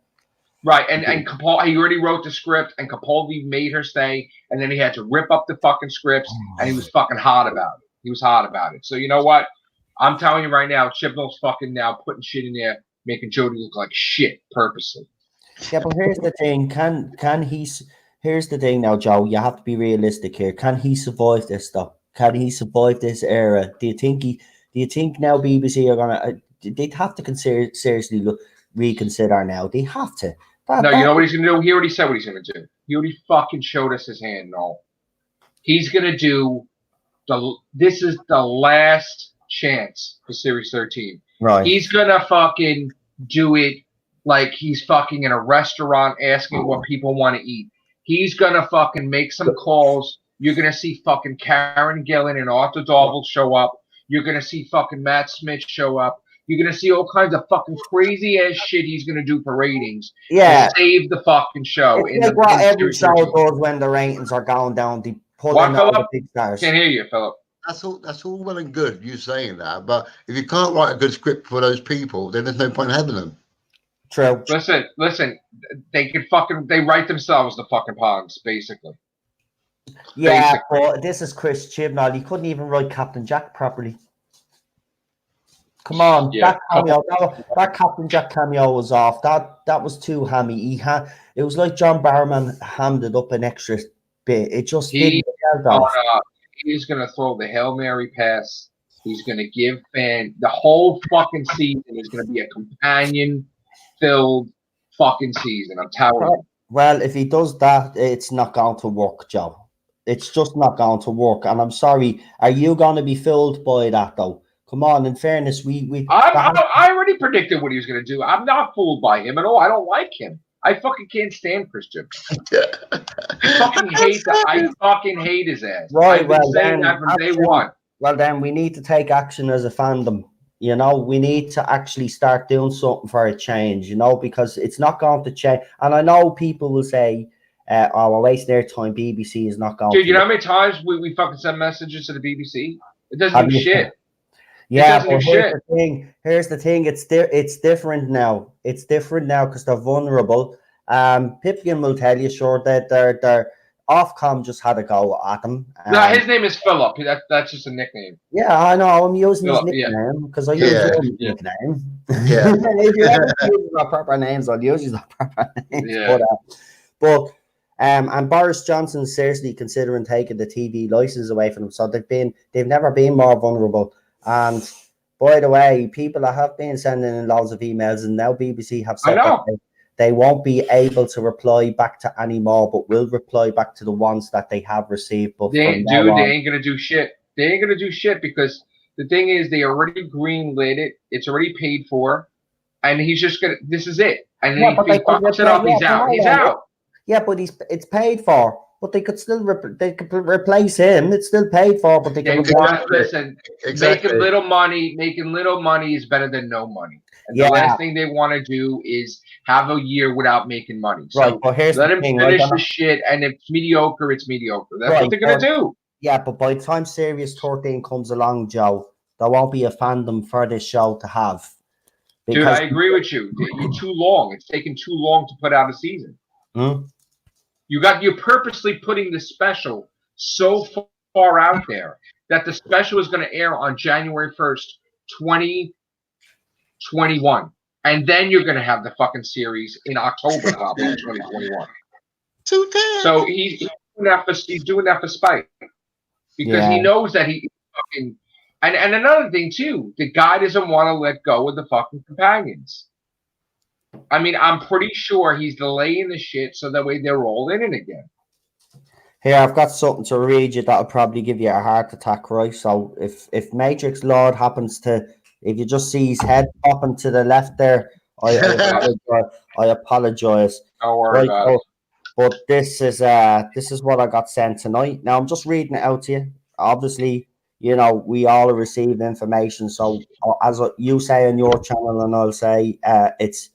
Right, and Capaldi, he already wrote the script, and Capaldi made her stay, and then he had to rip up the fucking scripts, and he was fucking hot about it. He was hot about it. So you know what? I'm telling you right now, Chibnall's fucking now putting shit in there, making Jodie look like shit purposely. Yeah, but here's the thing: can he? Here's the thing now, Joe. You have to be realistic here. Can he survive this stuff? Can he survive this era? Do you think now BBC are gonna? They'd have to seriously reconsider now. They have to. You know what he's gonna do? He already said what he's gonna do. He already fucking showed us his hand. No, he's gonna do this is the last chance for Series 13. Right. He's gonna fucking do it like he's fucking in a restaurant asking what people want to eat. He's gonna fucking make some calls. You're gonna see fucking Karen Gillan and Arthur Darvill show up. You're gonna see fucking Matt Smith show up. You're gonna see all kinds of fucking crazy ass shit he's gonna do for ratings. Yeah. To save the fucking show. It's like what every show does when the ratings are going down. They pull in all the big stars. Can't hear you, Philip. That's all well and good, you saying that, but if you can't write a good script for those people, then there's no point in having them. True. Listen, they write themselves the fucking pogs, basically. Yeah, but this is Chris Chibnall. He couldn't even write Captain Jack properly. Come on, that Captain Jack cameo was off. That was too hammy. It was like John Barrowman hammed it up an extra bit. It just didn't get off. He's gonna throw the Hail Mary pass. He's gonna give fans the whole fucking season is gonna be a companion-filled fucking season. I'm telling you. Well, if he does that, it's not going to work, Joe. It's just not going to work. And I'm sorry. Are you going to be filled by that though? Come on. In fairness, I already predicted what he was gonna do. I'm not fooled by him at all. I don't like him. I fucking can't stand Christian. I fucking hate his ass. Right, I've been saying that from day one. Well, then we need to take action as a fandom. You know, we need to actually start doing something for a change, you know, because it's not going to change. And I know people will say, we're wasting their time. BBC is not going to. Dude, you know how many times we fucking send messages to the BBC? It doesn't do shit. Yeah, but here's the thing. It's different now. It's different now because they're vulnerable. Pipkin will tell you, sure, that their Ofcom just had a go at them. No, his name is Philip. That's just a nickname. Yeah, I know. I'm using his nickname because I use your nickname. Yeah. If you ever use the proper names, I'll use the proper names. Yeah. But And Boris Johnson's seriously considering taking the TV license away from them. So they've never been more vulnerable. And by the way, people have been sending in loads of emails, and now BBC have said that they won't be able to reply back to any more, but will reply back to the ones that they have received. But they ain't gonna do shit. They ain't gonna do shit because the thing is, they already greenlit it. It's already paid for, and he's just gonna. This is it. And then he fucks it up. He's out. He's out. Yeah, but it's paid for. But they could still replace him. It's still paid for, but they can listen. Exactly. Making little money is better than no money. And the last thing they want to do is have a year without making money. So right, but here's let the him thing, finish the shit, and if it's mediocre, it's mediocre. That's what they're gonna do. Yeah, but by the time Series 13 comes along, Joe, there won't be a fandom for this show to have. Dude, I agree with you. You're too long. It's taken too long to put out a season. You're purposely putting the special so far out there that the special is going to air on January 1st, 2021. And then you're going to have the fucking series in October of 2021. So he's doing that for spite. Because he knows that he fucking... And another thing, too, the guy doesn't want to let go of the fucking companions. I mean, I'm pretty sure he's delaying the shit so that way they're all in it again. Here, I've got something to read you that'll probably give you a heart attack, right? So if Matrix Lord happens to, if you just see his head popping to the left there, I apologize. Don't worry about it. But this is what I got sent tonight. Now I'm just reading it out to you. Obviously, you know, we all receive information. So as you say on your channel, and I'll say it's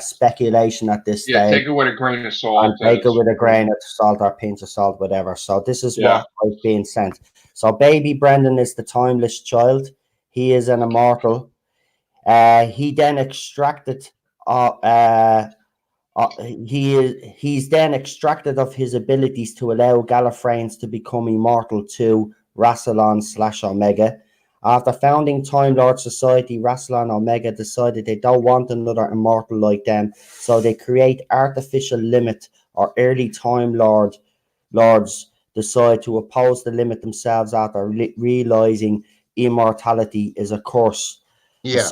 speculation at this stage. Yeah, take it with a grain of salt. And take it with a grain of salt or pinch of salt, whatever. So this is what is being sent. So baby Brendan is the timeless child. He is an immortal. He then extracted. He's then extracted of his abilities to allow Gallifreyans to become immortal to Rassilon/Omega. After founding Time Lord Society, Rassilon Omega decided they don't want another immortal like them, so they create artificial limit, or early Time Lords decide to oppose the limit themselves after realizing immortality is a curse. Yeah.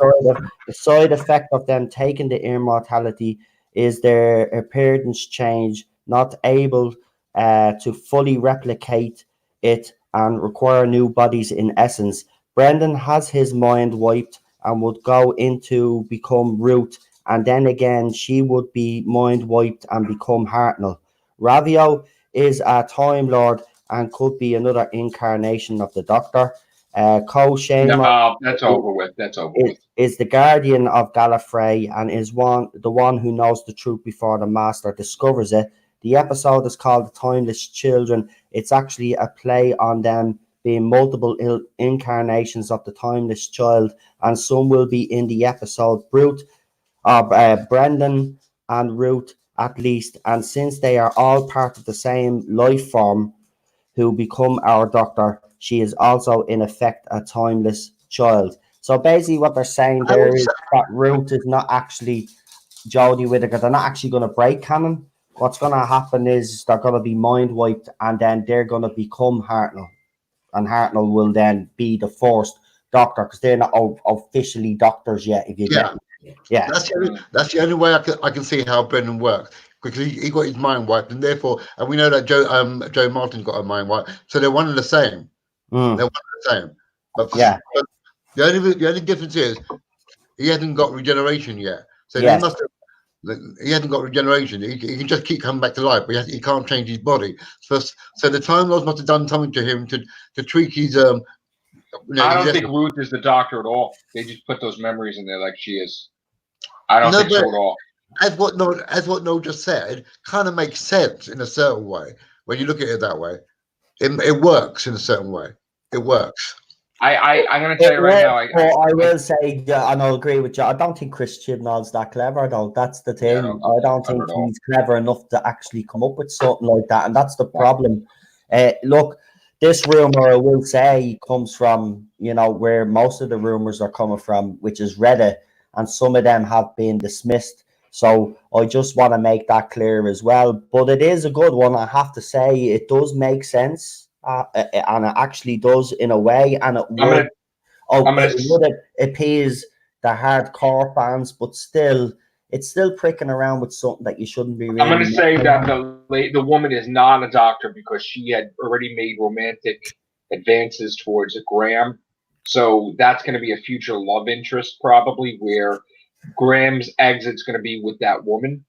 The side effect of them taking the immortality is their appearance change, not able to fully replicate it and require new bodies in essence. Brendan has his mind wiped and would go into become Root, and then again she would be mind wiped and become Hartnell. Ravio is a Time Lord and could be another incarnation of the Doctor. No, that's over with. Is the guardian of Gallifrey and is the one who knows the truth before the Master discovers it. The episode is called The Timeless Children. It's actually a play on them being multiple incarnations of the Timeless Child, and some will be in the episode Brendan and Ruth at least, and since they are all part of the same life form who become our Doctor, she is also in effect a timeless child. So basically what they're saying there is that Ruth is not actually Jodie Whittaker. They're not actually going to break canon. What's going to happen is they're going to be mind wiped, and then they're going to become Hartnell. And Hartnell will then be the first Doctor, because they're not officially doctors yet. If you get me. Yeah, that's the only way I can see how Brendan works, because he got his mind wiped, and therefore, and we know that Joe Martin's got a mind wiped, so they're one and the same. They're one and the same. But the only difference is he hasn't got regeneration yet, so he hasn't got regeneration. He can just keep coming back to life, but he can't change his body. So the Time Lords must have done something to him to tweak his. I don't think Ruth is the Doctor at all. They just put those memories in there like she is. I don't think so at all. As what Noel just said, kind of makes sense in a certain way when you look at it that way. It works in a certain way. It works. I'm going to tell you right now. I will say, and I'll agree with you. I don't think Chris Chibnall's that clever, though. That's the thing. I don't think he's clever enough to actually come up with something like that, and that's the problem. Look, this rumor, I will say, comes from, where most of the rumors are coming from, which is Reddit, and some of them have been dismissed. So I just want to make that clear as well. But it is a good one. I have to say, it does make sense, and it actually does in a way, and it would. It would appease the hardcore fans, but still, it's still pricking around with something that you shouldn't be. Really I'm going to say that the woman is not a doctor because she had already made romantic advances towards Graham. So that's going to be a future love interest, probably, where Graham's exit's going to be with that woman.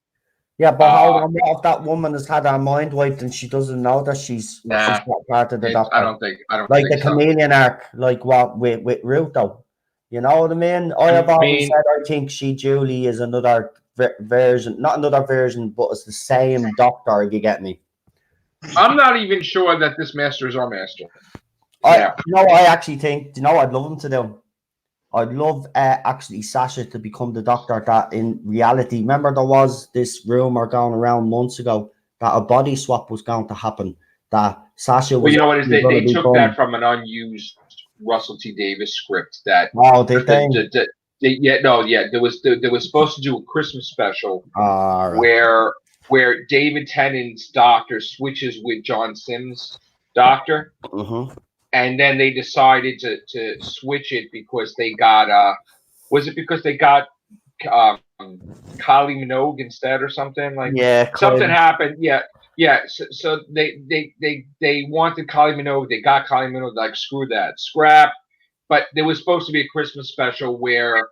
Yeah, but hold on. What if that woman has had her mind wiped and she doesn't know that she's not part of the doctor? I don't think the chameleon arc, like what with Ruth, though. You know what I mean? I have always said I think Julie is another version, not another version, but it's the same doctor. If you get me. I'm not even sure that this master is our master. I actually think. You know what I'd love him to do? I'd love actually Sasha to become the doctor that in reality. Remember, there was this rumor going around months ago that a body swap was going to happen. That Sasha was. Well, you know what is they took that from an unused Russell T Davis script. That did they? There was supposed to do a Christmas special where David Tennant's doctor switches with John Sims' doctor. Mm-hmm. And then they decided to switch it because they got was it because they got Kylie Minogue instead or something something happened so they wanted Kylie Minogue, they got Kylie Minogue, like screw that, scrap. But there was supposed to be a Christmas special where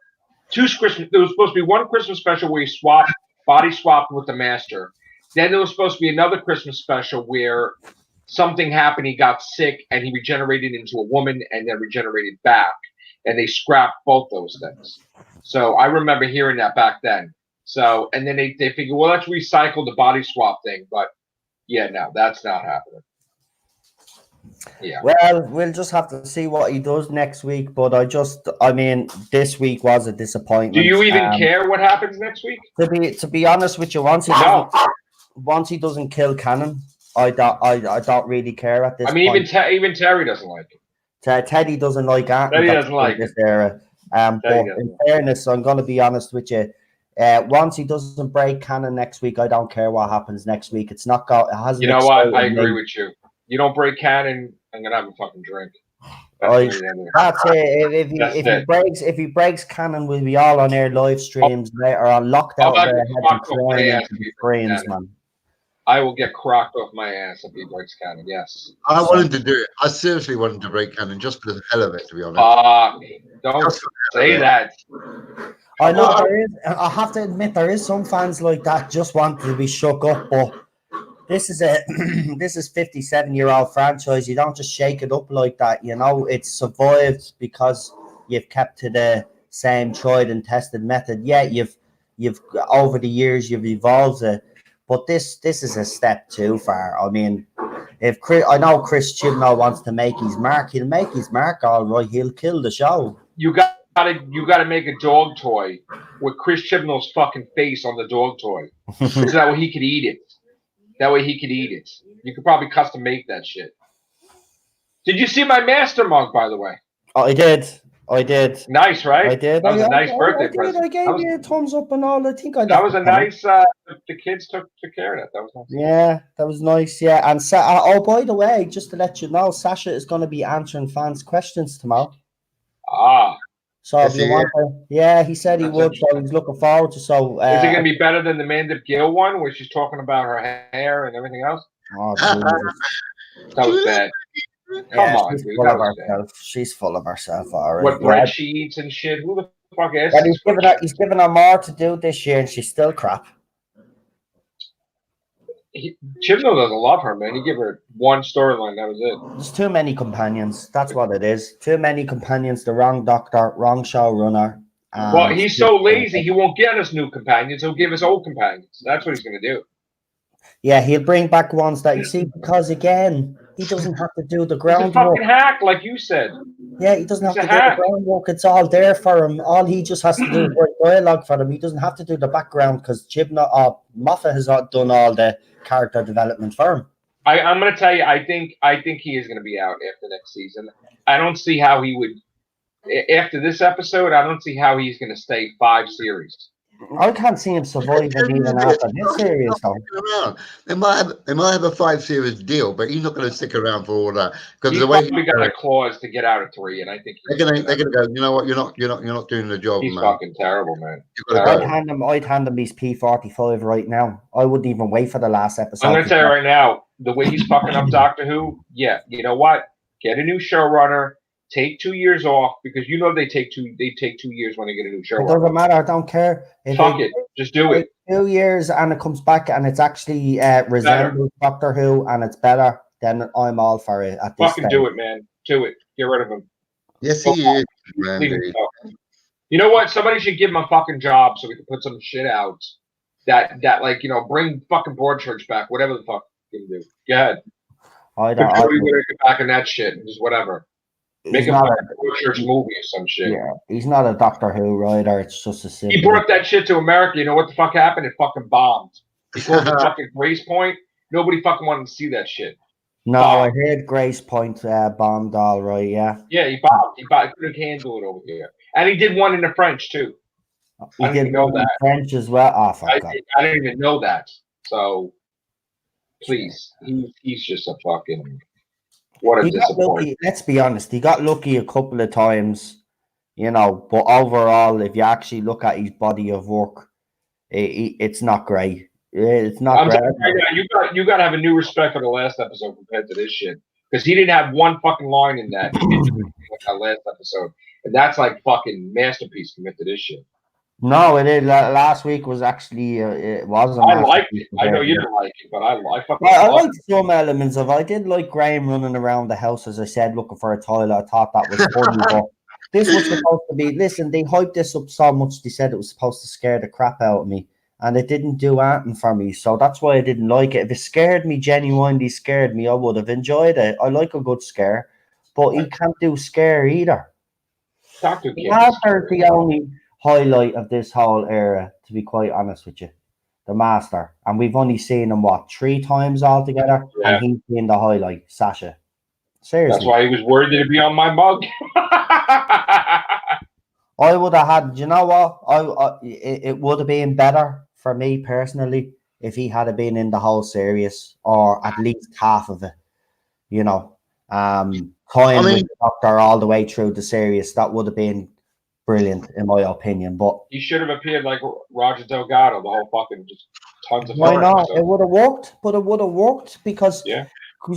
there was supposed to be one Christmas special where he body swapped with the master. Then there was supposed to be another Christmas special where something happened, he got sick, and he regenerated into a woman and then regenerated back. And they scrapped both those things. So I remember hearing that back then. So, and then they figured, well, let's recycle the body swap thing. But, yeah, no, that's not happening. Yeah. Well, we'll just have to see what he does next week. But I mean, this week was a disappointment. Do you even care what happens next week? To be honest with you, once he doesn't kill Cannon, I don't really care at this point. Even Terry doesn't like it. Teddy doesn't like it. Teddy doesn't like this era. But in fairness, I'm going to be honest with you. Once he doesn't break Cannon next week, I don't care what happens next week. It's not it hasn't. You know what? I agree with you. You don't break Cannon, I'm gonna have a fucking drink. That's it. If he breaks Cannon, we'll be all on air live streams later on, locked out there, man. I will get crocked off my ass if he breaks Cannon. Yes. I wanted to do it. I seriously wanted to break Cannon just for the hell of it, to be honest. Don't say that. I know there is. I have to admit there is some fans like that just want to be shook up, but this is 57-year-old franchise. You don't just shake it up like that. You know, it's survived because you've kept to the same tried and tested method. Yeah, you've over the years you've evolved it. But this is a step too far. I mean, I know Chris Chibnall wants to make his mark, he'll make his mark all right. He'll kill the show. You got to make a dog toy with Chris Chibnall's fucking face on the dog toy, so that way he could eat it. You could probably custom make that shit. Did you see my master mug, by the way? Oh, I did. Nice, right? I did. That was a nice birthday present. I gave you a thumbs up and all. I think that was a nice. The kids took care of that. That was nice. Yeah, that was nice. Yeah, and by the way, just to let you know, Sasha is going to be answering fans' questions tomorrow. So if you want to, he said he would. So he's looking forward to. So is it going to be better than the Mandip Gill one, where she's talking about her hair and everything else? Oh, that was bad. Come on, dude. She's full of herself already. What bread she eats and shit. Who the fuck is? He's given her more to do this year, and she's still crap. Chibnall doesn't love her, man. He gave her one storyline. That was it. There's too many companions. That's what it is. Too many companions. The wrong doctor, wrong showrunner. Well, he's so lazy. He won't get us new companions. He'll give us old companions. That's what he's going to do. Yeah, he'll bring back ones that you see because again, he doesn't have to do the groundwork. He's a fucking hack, like you said. Yeah, he doesn't have to do the groundwork. It's all there for him. All he just has to do is write dialogue for them. He doesn't have to do the background because Moffat has done all the character development for him. I'm going to tell you, I think he is going to be out after next season. I don't see how he would. After this episode, I don't see how he's going to stay 5 series. I can't see him surviving even after this series, though. Around. They might have a 5-series deal, but he's not going to stick around for all that because He's the way probably got a clause to get out of 3, and I think they're going to go. You know what? You're not doing the job, he's man. fucking terrible, man. I'd hand him his P45 right now. I wouldn't even wait for the last episode. I'm going to tell you right now, the way he's fucking up Doctor Who, yeah, you know what? Get a new showrunner. Take 2 years off because you know they take 2 years when they get a new showrunner. It doesn't matter. I don't care. Fuck it. Just do it. 2 years and it comes back and it's actually resembles Doctor Who and it's better, then I'm all for it at this fucking stage. do it, man. Do it. Get rid of him. Yes, he is, man. You know what? Somebody should give him a fucking job so we can put some shit out. That like, you know, bring fucking Broadchurch back, whatever the fuck you can do. Go ahead. I don't get back in that shit, just whatever. Make a fucking Broadchurch movie or some shit. Yeah, he's not a Doctor Who writer. It's just a simple. He brought that shit to America. You know what the fuck happened? It fucking bombed. He called it fucking Grace Point. Nobody fucking wanted to see that shit. No, I heard Grace Point bombed all right, yeah. Yeah, he bombed. He couldn't handle it over here. And he did one in the French, too. He did know that. French as well. Oh, fuck I didn't even know that. So, please. He's just a fucking... What a disappointment. Let's be honest. He got lucky a couple of times, you know, but overall, if you actually look at his body of work, it's not great. It's not great. Right, you got to have a new respect for the last episode compared to this shit. Because he didn't have one fucking line in that last episode. And that's like fucking masterpiece compared to this shit. No, it is. Last week was actually it wasn't. I liked it. I know you didn't like it, but I liked some elements of it. I did like Graham running around the house, as I said, looking for a toilet. I thought that was funny, but this was supposed to be. Listen, they hyped this up so much. They said it was supposed to scare the crap out of me, and it didn't do anything for me. So that's why I didn't like it. If it scared me, genuinely scared me, I would have enjoyed it. I like a good scare, but he can't do scare either. Doctor the only highlight of this whole era, to be quite honest with you, the Master, and we've only seen him 3 times altogether, and he's been the highlight. Sasha, seriously, that's why he was worthy to be on my mug. I would have had, you know what, it would have been better for me personally if he had been in the whole series, or at least half of it, you know. With the Doctor all the way through the series, that would have been brilliant, in my opinion. But he should have appeared like Roger Delgado, the whole fucking just tons of. Why not? It would have worked, but it would have worked because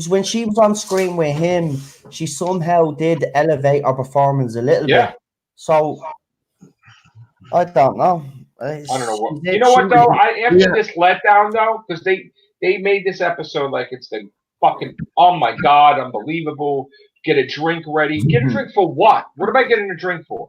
when she was on screen with him, she somehow did elevate her performance a little bit. So I don't know. I don't know what. You know what though? After this letdown though, because they made this episode like it's the fucking, oh my god, unbelievable. Get a drink ready. Get a drink for what? What am I getting a drink for?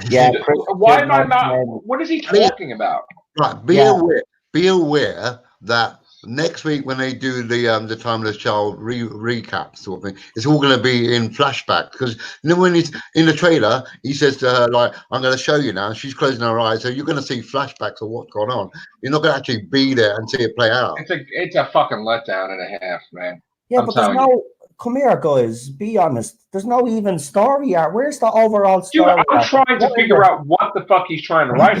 Yeah. Why am I not? What is he talking about? Right. Be aware that next week when they do the Timeless Child recap sort of thing, it's all going to be in flashback, because you know when he's in the trailer, he says to her like, "I'm going to show you now." She's closing her eyes, so you're going to see flashbacks of what's going on. You're not going to actually be there and see it play out. It's a fucking letdown and a half, man. Yeah, but there's no. Come here, guys. Be honest. There's no even story art. Where's the overall story? Dude, I'm trying to figure out what the fuck he's trying to write.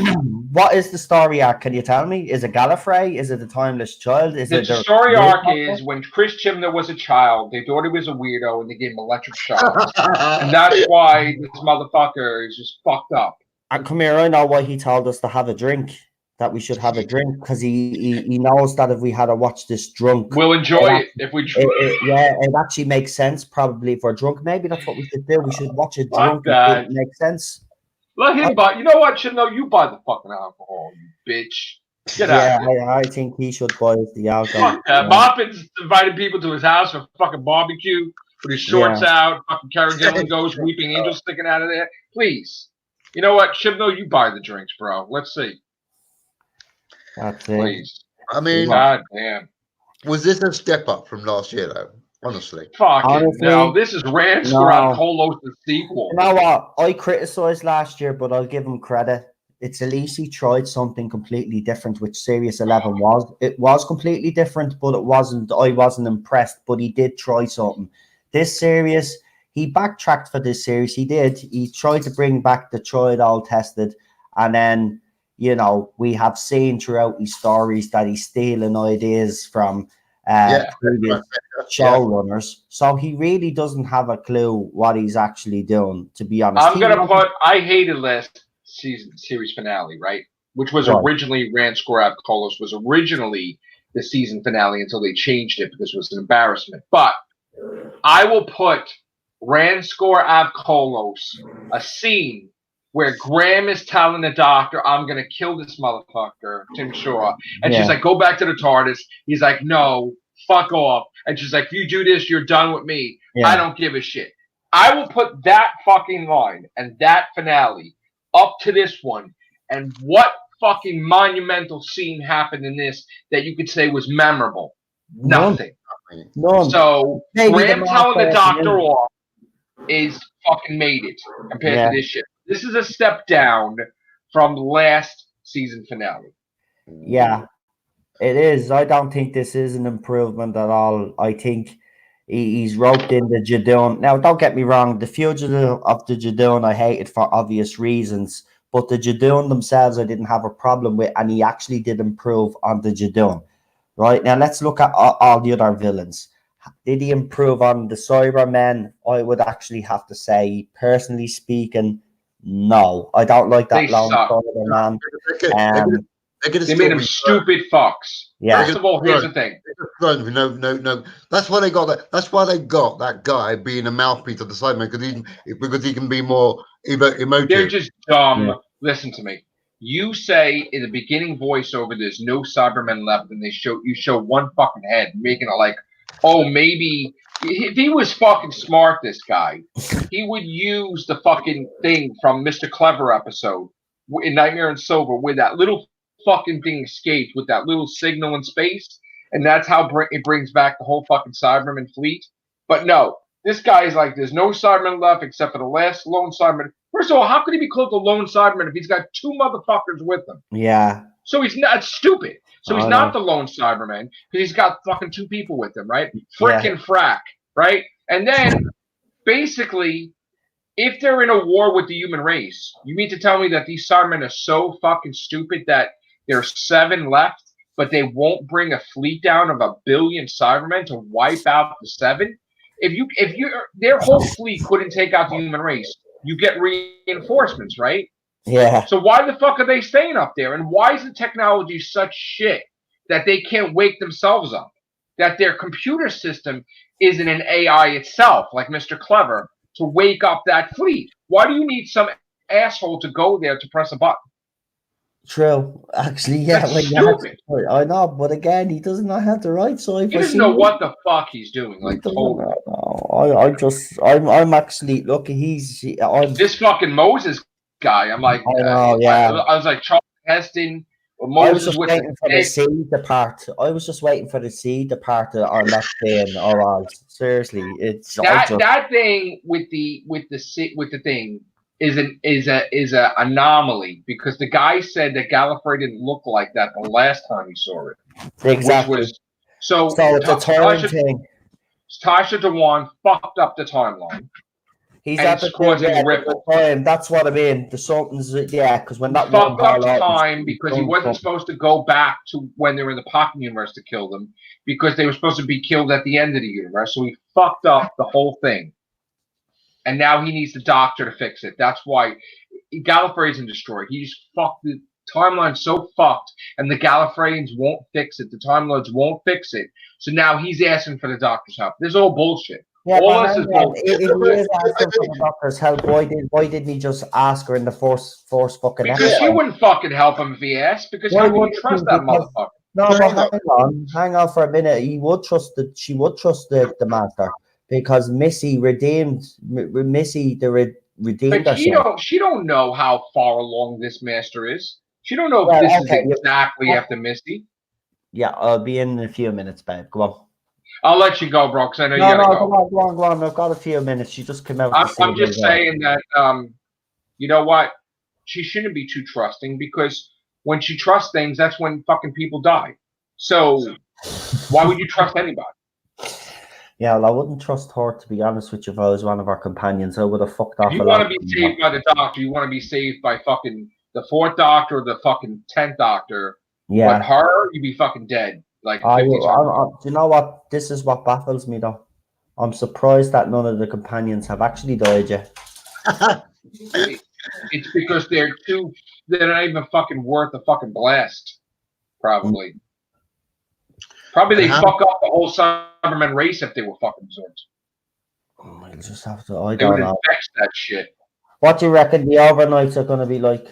What is the story arc? Can you tell me? Is it Gallifrey? Is it the Timeless Child? The story arc is when Chris Chibnall was a child, they thought he was a weirdo and they gave him electric shocks. And that's why this motherfucker is just fucked up. And come here, I know why he told us to have a drink. That we should have a drink, because he knows that if we had to watch this drunk, we'll enjoy it if we drink. It actually makes sense probably if we're drunk. Maybe that's what we should do. We should watch it drunk. It makes sense. Let him buy. You know what? Chibnall, you buy the fucking alcohol, you bitch. Get out. Yeah, I think he should buy the alcohol. Moffat's invited people to his house for fucking barbecue with his shorts out. Fucking Karen Gillan goes, weeping angels sticking out of there. Please. You know what? Chibnall, you buy the drinks, bro. Let's see. That's it. Please. I mean, god damn. Was this a step up from last year, though? Honestly. Honestly, no. This is Ransford on Holos the sequel. You know what? I criticised last year, but I'll give him credit. It's at least he tried something completely different, which Series 11 was. It was completely different, but it wasn't. I wasn't impressed, but he did try something. This series, he backtracked for this series. He did. He tried to bring back the tried, all tested, and then you know, we have seen throughout his stories that he's stealing ideas from previous showrunners. So he really doesn't have a clue what he's actually doing, to be honest. I hated last series finale, right? Which was originally Ranskor Kolos was originally the season finale until they changed it because it was an embarrassment. But I will put Ranskor Kolos, a scene where Graham is telling the doctor, I'm going to kill this motherfucker, Tim Shaw. And she's like, go back to the TARDIS. He's like, no, fuck off. And she's like, if you do this, you're done with me. I don't give a shit. I will put that fucking line and that finale up to this one. And what fucking monumental scene happened in this that you could say was memorable? Nothing. None. So Graham telling the doctor off is fucking made it compared to this shit. This is a step down from last season finale. Yeah, it is. I don't think this is an improvement at all. I think he's roped in the Jadoon. Now, don't get me wrong. The Fugitive of the Jadoon I hated for obvious reasons. But the Jadoon themselves I didn't have a problem with. And he actually did improve on the Jadoon. Right, now let's look at all the other villains. Did he improve on the Cybermen? I would actually have to say, personally speaking, no. I don't like that long Cyberman. They made him stupid fucks. Yeah. First of all, here's the thing. No. That's why they got that. That's why they got that guy being a mouthpiece of the Cybermen because he can be more emotive. They're just dumb. Yeah. Listen to me. You say in the beginning voiceover, there's no Cybermen left, and you show one fucking head, making it like, oh, maybe if he was fucking smart, this guy, he would use the fucking thing from Mr. Clever episode in Nightmare and Silver, where that little fucking thing escaped with that little signal in space, and that's how it brings back the whole fucking Cyberman fleet. But no, this guy is like, there's no Cybermen left except for the last lone Cyberman. First of all, how could he be called the lone Cyberman if he's got two motherfuckers with him? Yeah. So he's not stupid. So he's not the lone Cyberman because he's got fucking two people with him, right? Frickin' frack, right? And then basically, if they're in a war with the human race, you mean to tell me that these Cybermen are so fucking stupid that there's 7 left, but they won't bring a fleet down of 1 billion Cybermen to wipe out the 7? If their whole fleet couldn't take out the human race, you get reinforcements, right? Yeah. So why the fuck are they staying up there? And why is the technology such shit that they can't wake themselves up? That their computer system isn't an AI itself, like Mr. Clever, to wake up that fleet? Why do you need some asshole to go there to press a button? True. Actually, yeah. That's stupid. I know, but again, he does not have the right side. He doesn't know what the fuck he's doing. Like, totally. I'm actually, look, this fucking Moses guy. I'm like, I know, yeah. I was like, Charles Heston, Moses I was just waiting for the seed to part. I was just waiting for the seed to part on that thing. Oh, seriously, it's that thing with the thing is a anomaly because the guy said that Gallifrey didn't look like that the last time he saw it. Exactly. So it's a time thing. Tasha Dewan fucked up the timeline. He's at the time. That's what I mean. The Sultan's, because when that fucked up the time because he wasn't supposed to go back to when they were in the Pocket universe to kill them because they were supposed to be killed at the end of the universe. So he fucked up the whole thing, and now he needs the Doctor to fix it. That's why Gallifrey isn't destroyed. He just fucked the timeline so fucked, and the Gallifreyans won't fix it. The Time Lords won't fix it. So now he's asking for the Doctor's help. This is all bullshit. Yeah, if he is asking for the Doctor's help, why didn't he just ask her in the first fucking because episode? she wouldn't fucking help him if he asked. Because how can you trust that motherfucker? No, but hang on for a minute. She would trust the Master because Missy redeemed herself. She don't know how far along this Master is. She don't know if this is exactly after Missy. Yeah, I'll be in a few minutes, babe. Go on. I'll let you go, bro, because I know you gotta go. Go on. I've got a few minutes. She just came out. I'm just saying that, you know what? She shouldn't be too trusting because when she trusts things, that's when fucking people die. So why would you trust anybody? Yeah, well, I wouldn't trust her, to be honest with you, if I was one of our companions. I would have fucked off. You want to be saved by the Doctor. You want to be saved by fucking the 4th Doctor or the fucking 10th Doctor. Yeah. But her, you'd be fucking dead. Like 50 do you know what? This is what baffles me though. I'm surprised that none of the companions have actually died yet. It's because they're not even fucking worth a fucking blast. Probably. Probably they fuck up the whole Cybermen race if they were fucking absorbed. I'll just have to. I They would don't know. infect that shit. What do you reckon the overnights are going to be like?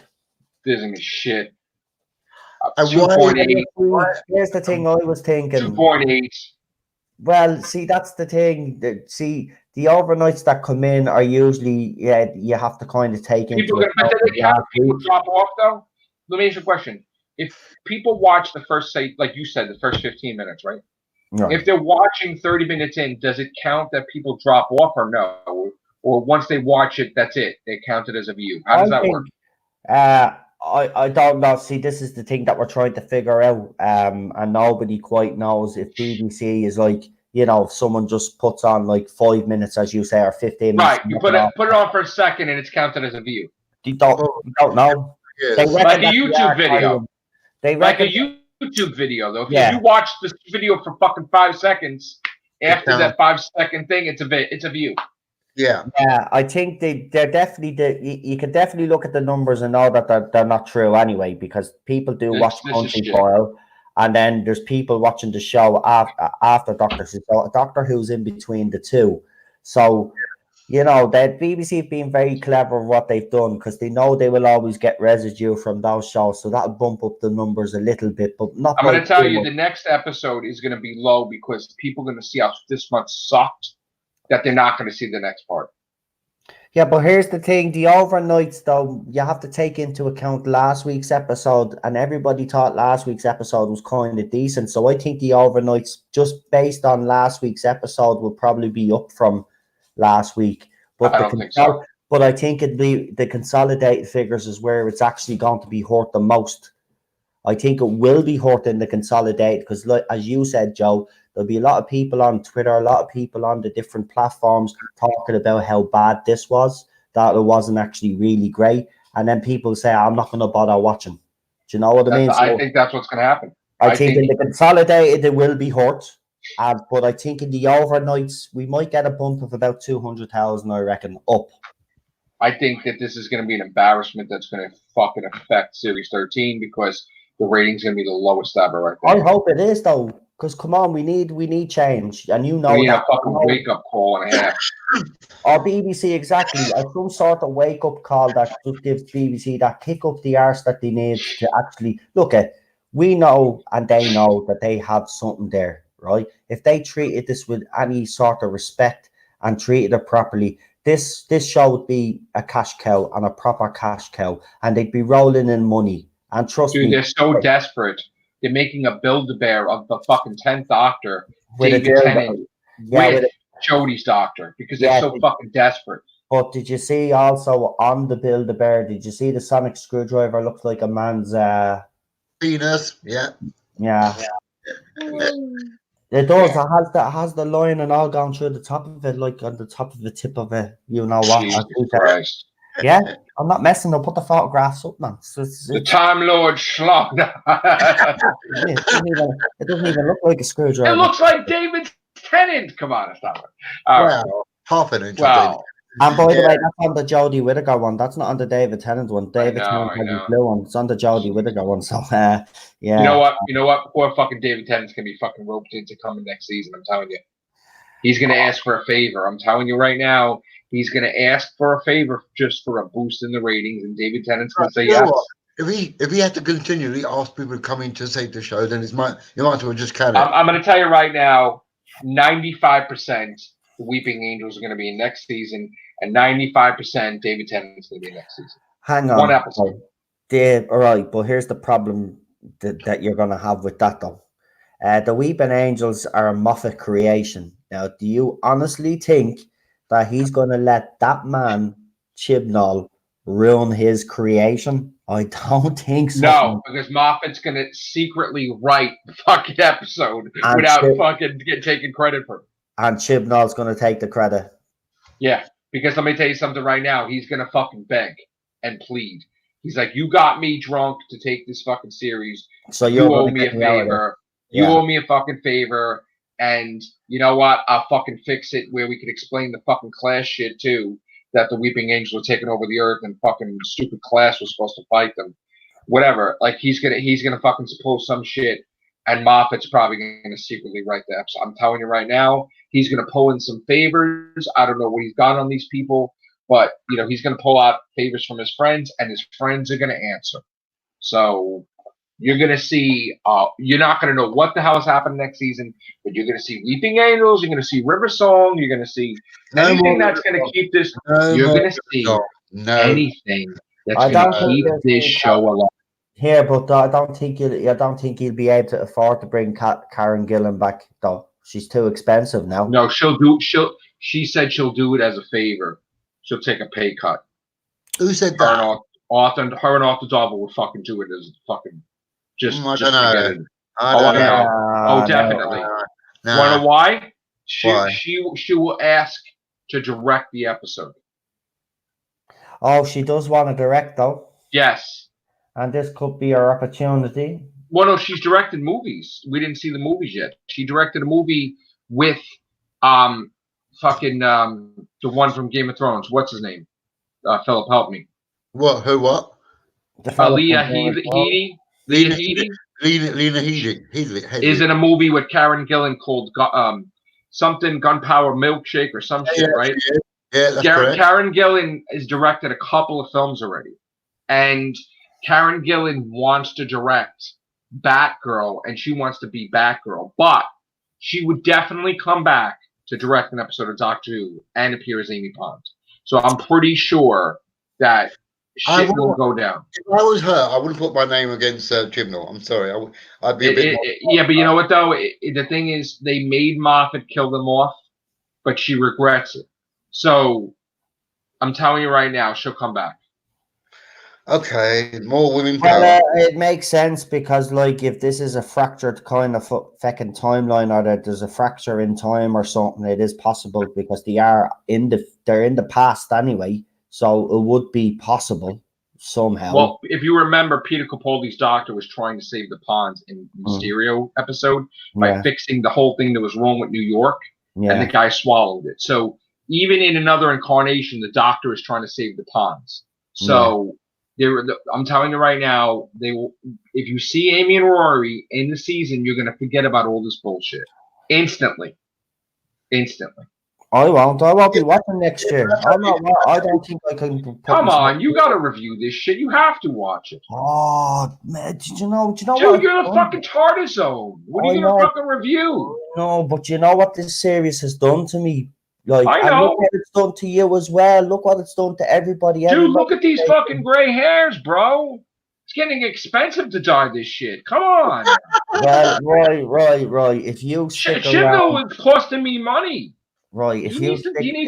Isn't a shit. And 2.8. Here's the thing I was thinking. 2.8. Well, see, that's the thing. See, the overnights that come in are usually, you have to kind of take into account. People drop off, though? Let me ask you a question. If people watch the first, say, like you said, the first 15 minutes, right? No. If they're watching 30 minutes in, does it count that people drop off or no? Or once they watch it, that's it? They count it as a view. How does that work? I don't know. See, this is the thing that we're trying to figure out, and nobody quite knows if BBC is like, if someone just puts on like 5 minutes, as you say, or 15 minutes. Right, you put it on for a second, and it's counted as a view. You don't know. Yes. Like a YouTube video. They like a YouTube video, though. If you watch this video for fucking 5 seconds, after that 5-second thing, it's a view. Yeah. Yeah, I think they're definitely you can definitely look at the numbers and know that they're not true anyway, because people do watch Country File, and then there's people watching the show after Doctor Who. So Doctor Who's in between the two. So the BBC have been very clever with what they've done, because they know they will always get residue from those shows, so that'll bump up the numbers a little bit, but not. I'm going to tell you, the next episode is going to be low because people are going to see how this month sucked, that they're not going to see the next part. Yeah, but here's the thing. The overnights, though, you have to take into account last week's episode, and everybody thought last week's episode was kind of decent. So I think the overnights, just based on last week's episode, will probably be up from last week. But I don't think so. But I think the consolidated figures is where it's actually going to be hurt the most. I think it will be hurt in the consolidated, because, like, as you said, Joe, there'll be a lot of people on Twitter, a lot of people on the different platforms talking about how bad this was, that it wasn't actually really great. And then people say, I'm not going to bother watching. Do you know what I mean? I think that's what's going to happen. I think in the consolidated, it will be hurt. But I think in the overnights, we might get a bump of about 200,000, I reckon, up. I think that this is going to be an embarrassment that's going to fucking affect Series 13, because the rating's going to be the lowest ever right there. I hope it is, though. Because come on, we need change, and you know we need that. A fucking wake up call and a half. Or BBC, exactly, or some sort of wake up call that just gives BBC that kick up the arse that they need to actually look at. We know and they know that they have something there, right? If they treated this with any sort of respect and treated it properly, this show would be a cash cow, and a proper cash cow, and they'd be rolling in money. And trust me, they're so desperate. They're making a Build-A-Bear of the fucking 10th Doctor, David Tennant, with Jodie's Doctor, because they're so fucking desperate. But did you see also on the Build-A-Bear, did you see the sonic screwdriver looks like a man's penis? Yeah. It does. It has the line and all going through the top of it, like on the top of the tip of it. You know what? Jesus Christ. Yeah, I'm not messing. I'll put the photographs up, man. The Time Lord Schlock. It doesn't even look like a screwdriver. It looks like David Tennant. Come on, stop it. Well, half an inch. Wow. And by the way, that's on the Jodie Whittaker one. That's not on the David Tennant one. David Tennant has the blue one. It's on the Jodie Whittaker one. So, yeah. You know what? Poor fucking David Tennant's going to be fucking roped into coming next season. I'm telling you. He's going to ask for a favor. I'm telling you right now. He's going to ask for a favor just for a boost in the ratings, and David Tennant's going to say yes. If he had to continually ask people to come in to save the show, then you might as well just cut it. I'm going to tell you right now, 95% the Weeping Angels are going to be in next season, and 95% David Tennant's going to be in next season. Hang on. One episode. All right, but here's the problem that you're going to have with that, though. The Weeping Angels are a Moffat creation. Now, do you honestly think that he's going to let that man, Chibnall, ruin his creation? I don't think so. No, because Moffat's going to secretly write the fucking episode without fucking taking credit for it. And Chibnall's going to take the credit. Yeah, because let me tell you something right now. He's going to fucking beg and plead. He's like, you got me drunk to take this fucking series. So You owe me a favor. You owe me a fucking favor. And you know what? I'll fucking fix it where we can explain the fucking Class shit too. That the Weeping Angels were taking over the earth and fucking stupid Class was supposed to fight them. Whatever. Like he's gonna fucking pull some shit. And Moffat's probably gonna secretly write the episode. I'm telling you right now, he's gonna pull in some favors. I don't know what he's got on these people. But, you know, he's going to pull out favors from his friends, and his friends are going to answer. So you're going to see, you're not going to know what the hell is happening next season, but you're going to see Weeping Angels, you're going to see River Song, you're going to see anything that's going to keep this, you're going to see anything that's going to keep this show alive. Here, but I don't think he'll be able to afford to bring Karen Gillan back, though. She's too expensive now. No, she said she'll do it as a favor. She'll take a pay cut. Who said that? Her and Arthur Darvill would fucking do it as fucking just forget it. I don't know. Oh, definitely. No. Want to know why? Why? She will ask to direct the episode. Oh, she does want to direct though. Yes. And this could be her opportunity. Well, no, she's directed movies. We didn't see the movies yet. She directed a movie with the one from Game of Thrones. What's his name? Philip, help me. What? Who? What? Leah Headey. Lena Headey is in a movie with Karen Gillan called something Gunpowder Milkshake or some shit, right? Yeah, that's correct. Karen Gillan has directed a couple of films already, and Karen Gillan wants to direct Batgirl, and she wants to be Batgirl, but she would definitely come back to direct an episode of Doctor Who and appear as Amy Pond. So I'm pretty sure that shit will go down. If I was her, I wouldn't put my name against Chibnall. I'm sorry. I'd be a bit yeah, but you know what, though? The thing is, they made Moffat kill them off, but she regrets it. So I'm telling you right now, she'll come back. Okay, more women power. Well, it makes sense because, like, if this is a fractured kind of fucking timeline, or that there's a fracture in time or something, it is possible because they're in the past anyway, so it would be possible somehow. Well, if you remember, Peter Capaldi's doctor was trying to save the Ponds in Mysterio episode by fixing the whole thing that was wrong with New York, and the guy swallowed it. So even in another incarnation, the doctor is trying to save the Ponds. So. I'm telling you right now, they will. If you see Amy and Rory in the season, you're gonna forget about all this bullshit instantly. I won't. I won't be watching next year. I don't think I can. Come on, you gotta review this shit. You have to watch it. Oh man, do you know? Dude, you're the fucking TARDIS zone. What are you gonna fucking review? No, but you know what this series has done to me. Like, I know. Look what it's done to you as well. Look what it's done to everybody. Dude, look at these fucking gray hairs, bro. It's getting expensive to dye this shit. Come on. Right. If you stick around, is costing me money. Right. If he needs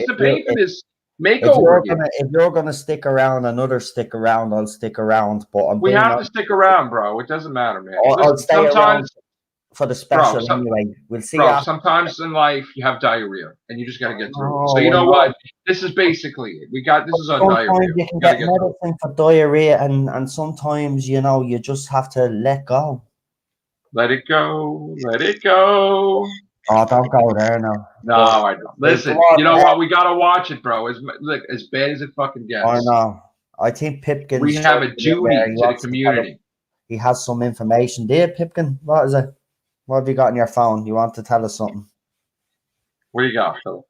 to pay for this makeover. If you're gonna stick around, I'll stick around. But we have to stick around, bro. It doesn't matter, man. I'll stay around for the special anyway. We'll see. Sometimes in life you have diarrhea, and you just got to get through it. So you know what? This is basically it. This is our diarrhea. Sometimes you can get medicine for diarrhea, and sometimes you just have to let go. Let it go. Let it go. Oh, don't go there now. No, I don't. Listen, you know what? We gotta watch it, bro. Look, as bad as it fucking gets. I know. I think Pipkin. We have a duty to the community. He has some information. Dear Pipkin, what is it? What have you got on your phone? You want to tell us something? What do you got, Phil?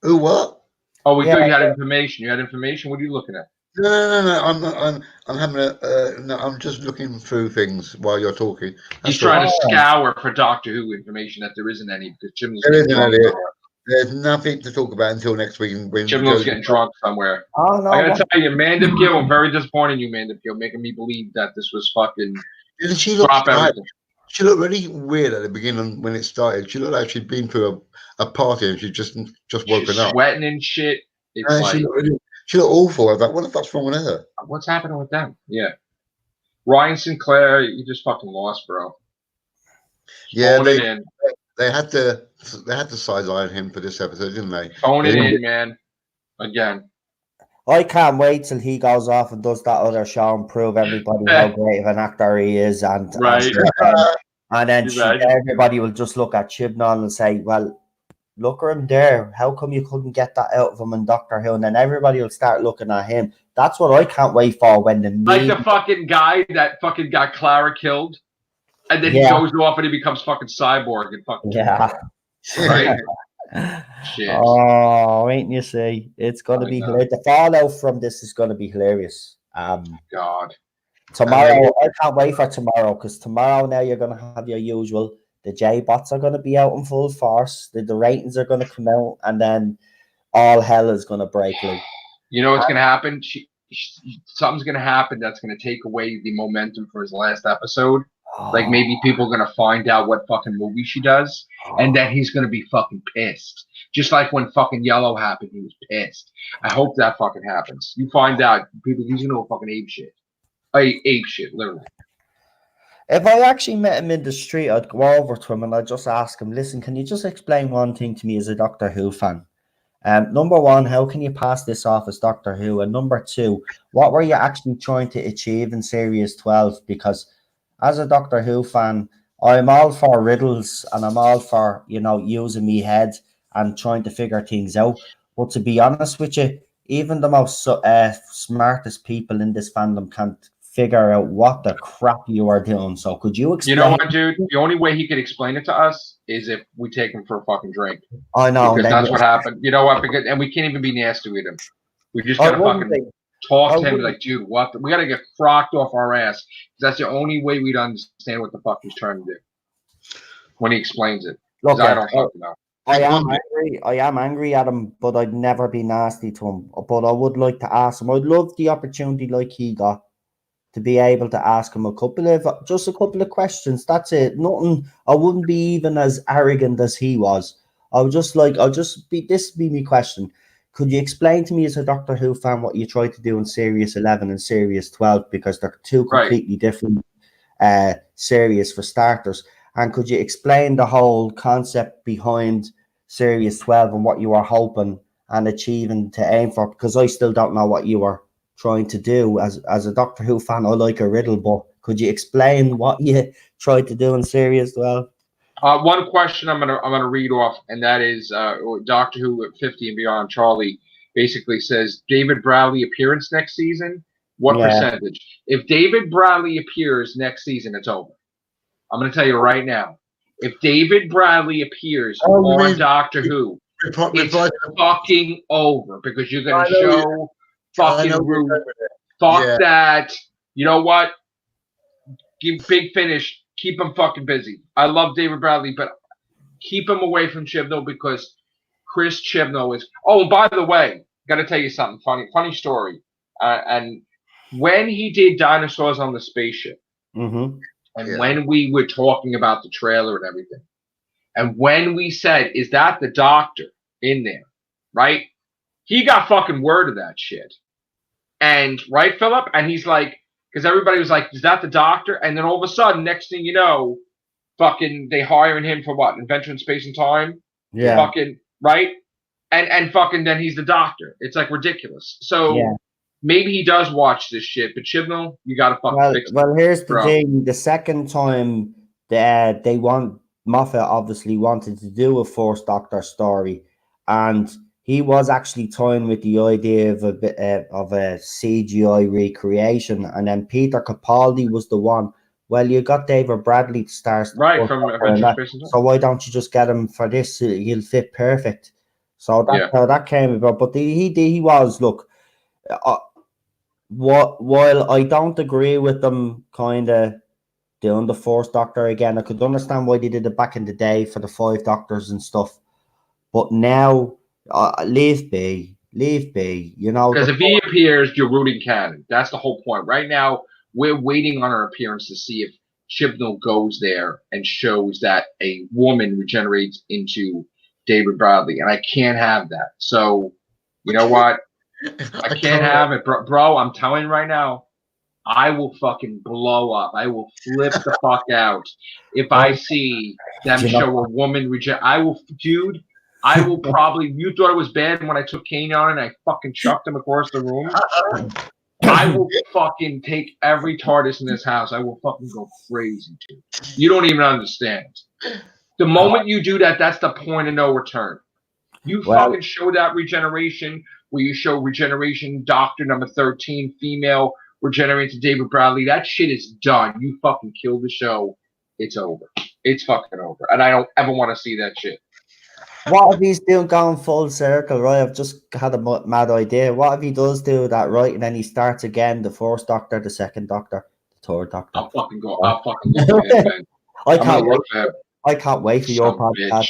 Who? What? Oh, we thought you had information. You had information. What are you looking at? No. I'm having I'm just looking through things while you're talking. He's trying to scour for Doctor Who information that there isn't any because Jim's there's nothing to talk about until next week. When Jim's getting drunk somewhere. Oh no! I gotta tell you, Mandip Gill, I'm very disappointed in you, Mandip Gill, making me believe that this was fucking. Didn't she look? She looked really weird at the beginning when it started. She looked like she'd been through a party and she'd just woken up. Sweating and shit. She looked awful. I was like, what the fuck's wrong with her? What's happening with them? Yeah. Ryan Sinclair, you just fucking lost, bro. Yeah, they had to sideline him for this episode, didn't they? Phone it in, man. Again. I can't wait till he goes off and does that other show and prove everybody how great of an actor he is, and Right. and then Imagine. everybody will just look at Chibnall and say, "Well, look at him there. How come you couldn't get that out of him in Doctor Who?" And then everybody will start looking at him. That's what I can't wait for when the Like the fucking guy that fucking got Clara killed, and then he goes off and he becomes fucking cyborg and fucking right. Shit. Oh, ain't you see? It's gonna be hilarious. The fallout from this is gonna be hilarious. God. Tomorrow, I can't wait for tomorrow, because tomorrow now you're gonna have your usual. The J-bots are gonna be out in full force. The ratings are gonna come out, and then all hell is gonna break loose. You know what's gonna happen? Something's gonna happen that's gonna take away the momentum for his last episode. Like maybe people are gonna find out what fucking movie she does, and then he's gonna be fucking pissed. Just like when fucking Yellow happened, he was pissed. I hope that fucking happens. You find out, people, he's gonna go fucking ape shit. Ape shit, literally. If I actually met him in the street, I'd go over to him and I'd just ask him, "Listen, can you just explain one thing to me as a Doctor Who fan? Number one, how can you pass this off as Doctor Who? And number two, what were you actually trying to achieve in Series 12? Because as a Doctor Who fan, I'm all for riddles and I'm all for, using me head and trying to figure things out. But to be honest with you, even the most smartest people in this fandom can't figure out what the crap you are doing. So could you explain? You know what, dude? The only way he could explain it to us is if we take him for a fucking drink. I know. Because that's what happened. You know what? And we can't even be nasty with him. We just gotta fucking talk to him like, dude, what? We gotta get frocked off our ass. That's the only way we'd understand what the fuck he's trying to do when he explains it. Look, I don't fucking know. I am angry at him, but I'd never be nasty to him. But I would like to ask him. I'd love the opportunity like he got to be able to ask him a couple of questions. That's it. Nothing. I wouldn't be even as arrogant as he was. This would be my question. Could you explain to me as a Doctor Who fan what you tried to do in Series 11 and Series 12? Because they're two completely different series for starters. And could you explain the whole concept behind Series 12 and what you were hoping and achieving to aim for? Because I still don't know what you were trying to do. As a Doctor Who fan, I like a riddle, but could you explain what you tried to do in Series 12? One question I'm gonna read off, and that is Doctor Who at 50 and Beyond. Charlie basically says David Bradley appearance next season. What percentage? If David Bradley appears next season, it's over. I'm gonna tell you right now. If David Bradley appears on Doctor Who, it's fucking over, because you're gonna show fucking rude. Fuck that. You know what? Give Big Finish. Keep him fucking busy. I love David Bradley, but keep him away from Chibnall, because Chris Chibnall is. Oh, and by the way, gotta tell you something funny story. And when he did Dinosaurs on the Spaceship, and when we were talking about the trailer and everything, and when we said, "Is that the Doctor in there?" Right? He got fucking word of that shit. And right, Philip? And he's like, because everybody was like, "Is that the Doctor?" And then all of a sudden, next thing you know, fucking they hiring him for what? Adventure in Space and Time? Yeah. Fucking, right? And fucking then he's the Doctor. It's like ridiculous. So maybe he does watch this shit, but Chibnall, you gotta fucking fix it. Well, here's the thing. The second time Moffat obviously wanted to do a Fourth Doctor story, and he was actually toying with the idea of a CGI recreation, and then Peter Capaldi was the one. Well, you got David Bradley to start from Adventure in Space and Time. So why don't you just get him for this? He'll fit perfect. So that's how that came about. But he was, look. While I don't agree with them kind of doing the Fourth Doctor again, I could understand why they did it back in the day for the 5 Doctors and stuff. But now, leave be. Because if he appears, you're rooting canon. That's the whole point. Right now, we're waiting on her appearance to see if Chibnall goes there and shows that a woman regenerates into David Bradley. And I can't have that. So, you know what? I can't have it, bro. I'm telling you right now, I will fucking blow up. I will flip the fuck out if I see them show a woman reject. I will, dude. I will probably. You thought it was bad when I took Kane on and I fucking chucked him across the room. I will fucking take every TARDIS in this house. I will fucking go crazy, dude. You don't even understand. The moment you do that, that's the point of no return. You fucking show that regeneration where you show regeneration Doctor number 13, female, regenerating to David Bradley. That shit is done. You fucking killed the show. It's over. It's fucking over. And I don't ever want to see that shit. What if he's doing going full circle, right? I've just had a mad idea. What if he does do that, right? And then he starts again, the first Doctor, the second Doctor, the third Doctor. I'll fucking go for him, man. I can't wait for your podcast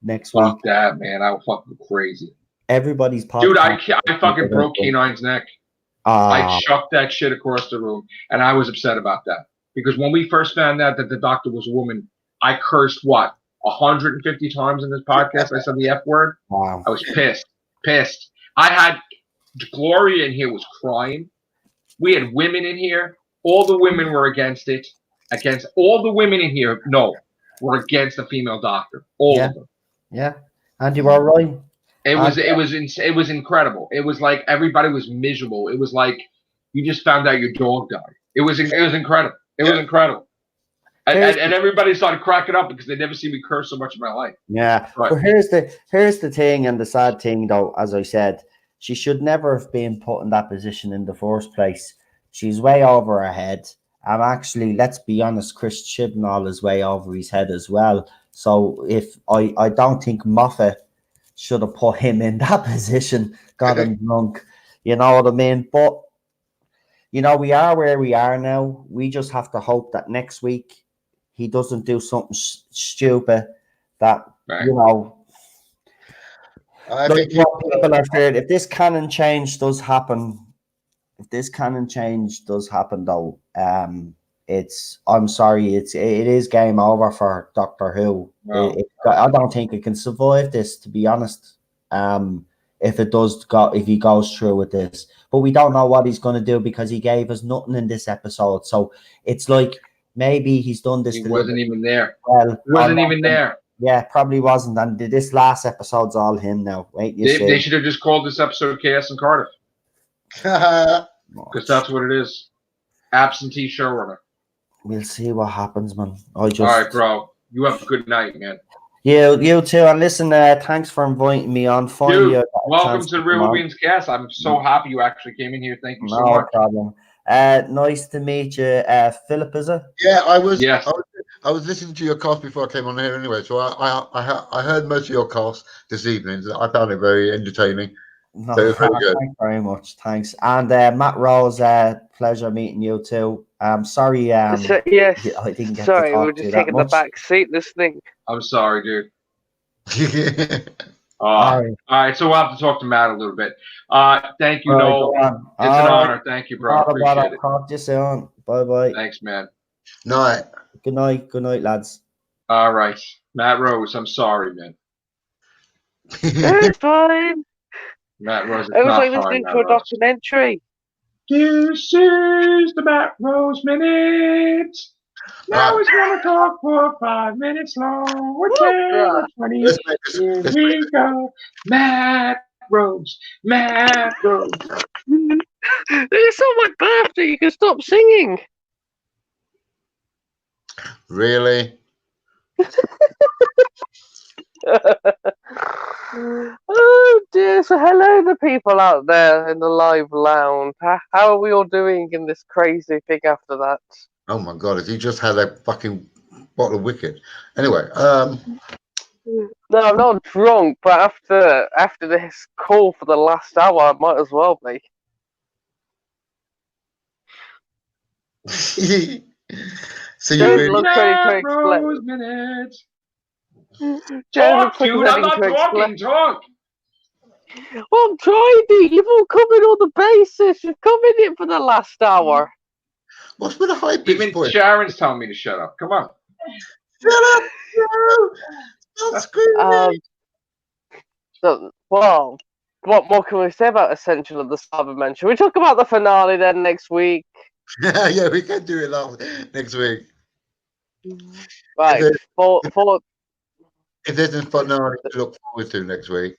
next week. Fuck that, man. I will fucking go crazy. Everybody's podcast. Dude, I fucking broke K9's neck. I chucked that shit across the room, and I was upset about that. Because when we first found out that the Doctor was a woman, I cursed, 150 times in this podcast? I said the F word? Wow. I was pissed. I had Gloria in here was crying. We had women in here. All the women were against it. All the women in here, were against the female Doctor. All of them. Yeah. And you were right. It was incredible. It was like everybody was miserable. It was like you just found out your dog died. It was incredible. It was incredible. And everybody started cracking up because they never seen me curse so much in my life. Yeah. Right. But here's the thing, and the sad thing, though, as I said, she should never have been put in that position in the first place. She's way over her head. And actually, let's be honest, Chris Chibnall is way over his head as well. So if I don't think Moffat should have put him in that position, got him drunk. You know what I mean? But, we are where we are now. We just have to hope that next week he doesn't do something stupid that, I think people are feared. If this canon change does happen, though, I'm sorry, it is game over for Doctor Who. Wow. I don't think it can survive this, to be honest. If he goes through with this, but we don't know what he's going to do because he gave us nothing in this episode. So it's like maybe he's done this. He wasn't even there. Well, he wasn't even there. Yeah, probably wasn't. And this last episode's all him now. Wait, they should have just called this episode Chaos and Cardiff. Because that's what it is. Absentee showrunner. We'll see what happens, man. All right, bro. You have a good night, man. You too. And listen, thanks for inviting me on. Dude, welcome to the Real Whovians Cast. I'm so happy you actually came in here. Thank you so much. No problem. Nice to meet you, Philip. Is it? Yeah, I was. Yes. I was listening to your cast before I came on here anyway, so I heard most of your cast this evening. I found it very entertaining. No, so thanks very much. Thanks. And Matt Rose, pleasure meeting you too. Sorry, yes. I didn't get sorry, we were just taking the back seat listening. I'm sorry, dude. All right, so we'll have to talk to Matt a little bit. Thank you, Noel. It's an honor. Thank you, bro. Appreciate it. Talk to you soon. Bye. Thanks, man. Night. Good night, lads. All right, Matt Rose. I'm sorry, man. It's fine. Matt Rose. It was like listening to a documentary. This is the Matt Rose Minute. Now we're going to talk for 5 minutes long. We're 10, 20. Here we go. Matt Rose. It's on my birthday. You can stop singing. Really? Oh dear. So hello the people out there in the live lounge. How are we all doing in this crazy thing after that? Oh my god, has he just had a fucking bottle of Wicked? Anyway, no, I'm not drunk, but after this call for the last hour, I might as well be. So you really look ready to explain. Talk, dude, I'm not talking, talk. Well, I'm trying to. You've all covered all the bases. You've covered it for the last hour. What's with the high pitch Even voice? Sharon's telling me to shut up. Come on. Shut up, Sharon. Stop screaming. What more can we say about Ascension of the Cybermen? Should we talk about the finale then next week? Yeah, we can do it next week. Right. if there's a finale to look forward to next week.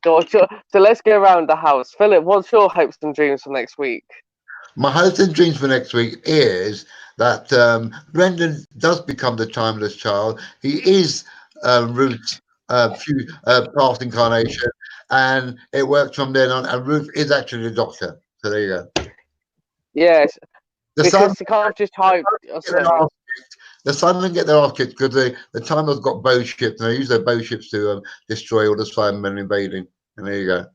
So let's go around the house. Philip, what's your hopes and dreams for next week? My hopes and dreams for next week is that Brendan does become the timeless child. He is Ruth's past incarnation, and it works from then on. And Ruth is actually the Doctor. So there you go. Yes, The because you can't just hype. The Cybermen get their ass kicked because the Time Lords got bow ships, and they use their bow ships to destroy all the Cybermen invading. And there you go.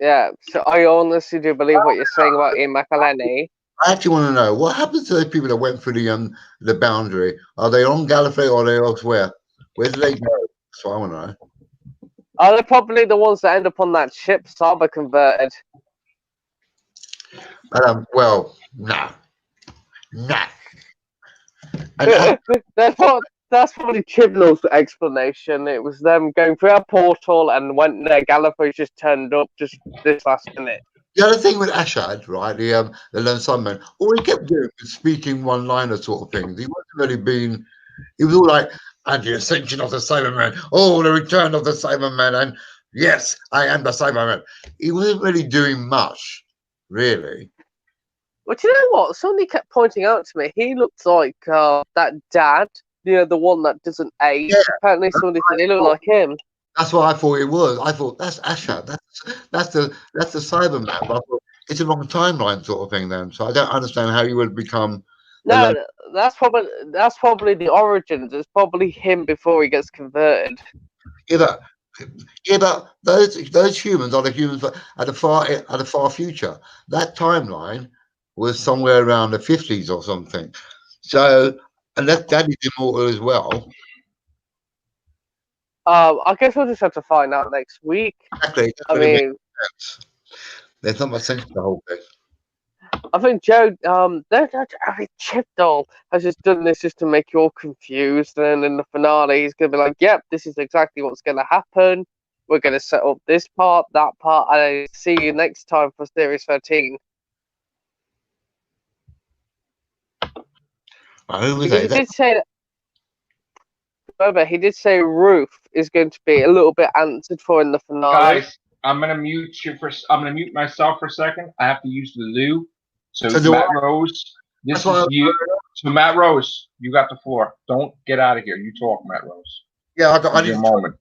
Yeah, so I honestly do believe what you're saying about Ian McElhenney. I actually want to know what happens to those people that went through the boundary. Are they on Gallifrey or are they elsewhere? Where do they go? That's what I want to know. Are they probably the ones that end up on that ship, Cyber converted? Well, nah. That's probably Chibnall's explanation. It was them going through a portal and when their Gallifrey just turned up just this last minute. The other thing with Ashad, right, the Lone Sunman, all he kept doing was speaking one-liner sort of things. He wasn't really being. He was all like, "And the ascension of the Cybermen, oh, the return of the Cybermen, and yes, I am the Cyberman." He wasn't really doing much, really. But you know what? Somebody kept pointing out to me he looked like that dad, the one that doesn't age. Yeah, apparently, somebody said he looked like him. That's what I thought it was. I thought that's Ashad. That's the Cyberman. But I thought it's a wrong timeline sort of thing then. So I don't understand how you would become. No, that's probably the origins. It's probably him before he gets converted. Yeah, but those humans are the humans at the far future. That timeline was somewhere around the 50s or something. So unless Daddy's immortal as well. I guess we'll just have to find out next week. Exactly. I mean, there's not much sense to the whole thing. I think Joe, Chibnall has just done this just to make you all confused, and in the finale, he's going to be like, "Yep, this is exactly what's going to happen. We're going to set up this part, that part, and I see you next time for Series 13." He did say that. However, he did say Ruth is going to be a little bit answered for in the finale. Guys, I'm gonna mute myself for a second. I have to use the loo. So Matt Rose, this is you. So Matt Rose, you got the floor. Don't get out of here. You talk, Matt Rose. Yeah, I need a moment.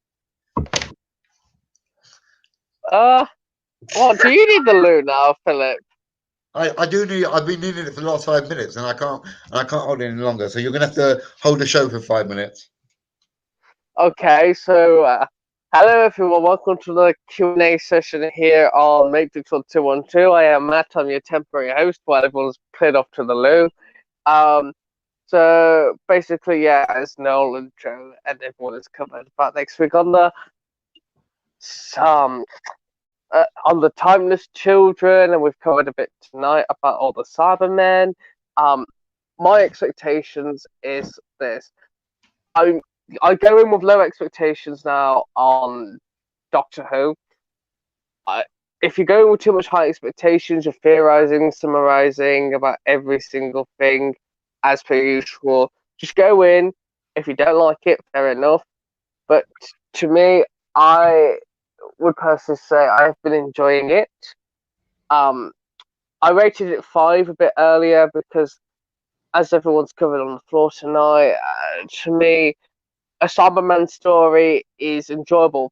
Well, do you need the loo now, Philip? I do need. I've been needing it for the last 5 minutes, and I can't hold it any longer. So you're gonna have to hold the show for 5 minutes. Okay, so hello everyone, welcome to the Q&A session here on Matrix 212. I am Matt, I'm your temporary host while everyone's played off to the loo. So basically, yeah, as Noel and Joe and everyone has covered about next week on the Timeless Children, and we've covered a bit tonight about all the Cybermen. My expectations is this. I go in with low expectations now on Doctor Who. If you go in with too much high expectations, you're theorizing, summarizing about every single thing as per usual. Just go in. If you don't like it, fair enough. But to me, I would personally say I have been enjoying it. I rated it 5 a bit earlier because, as everyone's covered on the floor tonight, to me, a Cyberman story is enjoyable.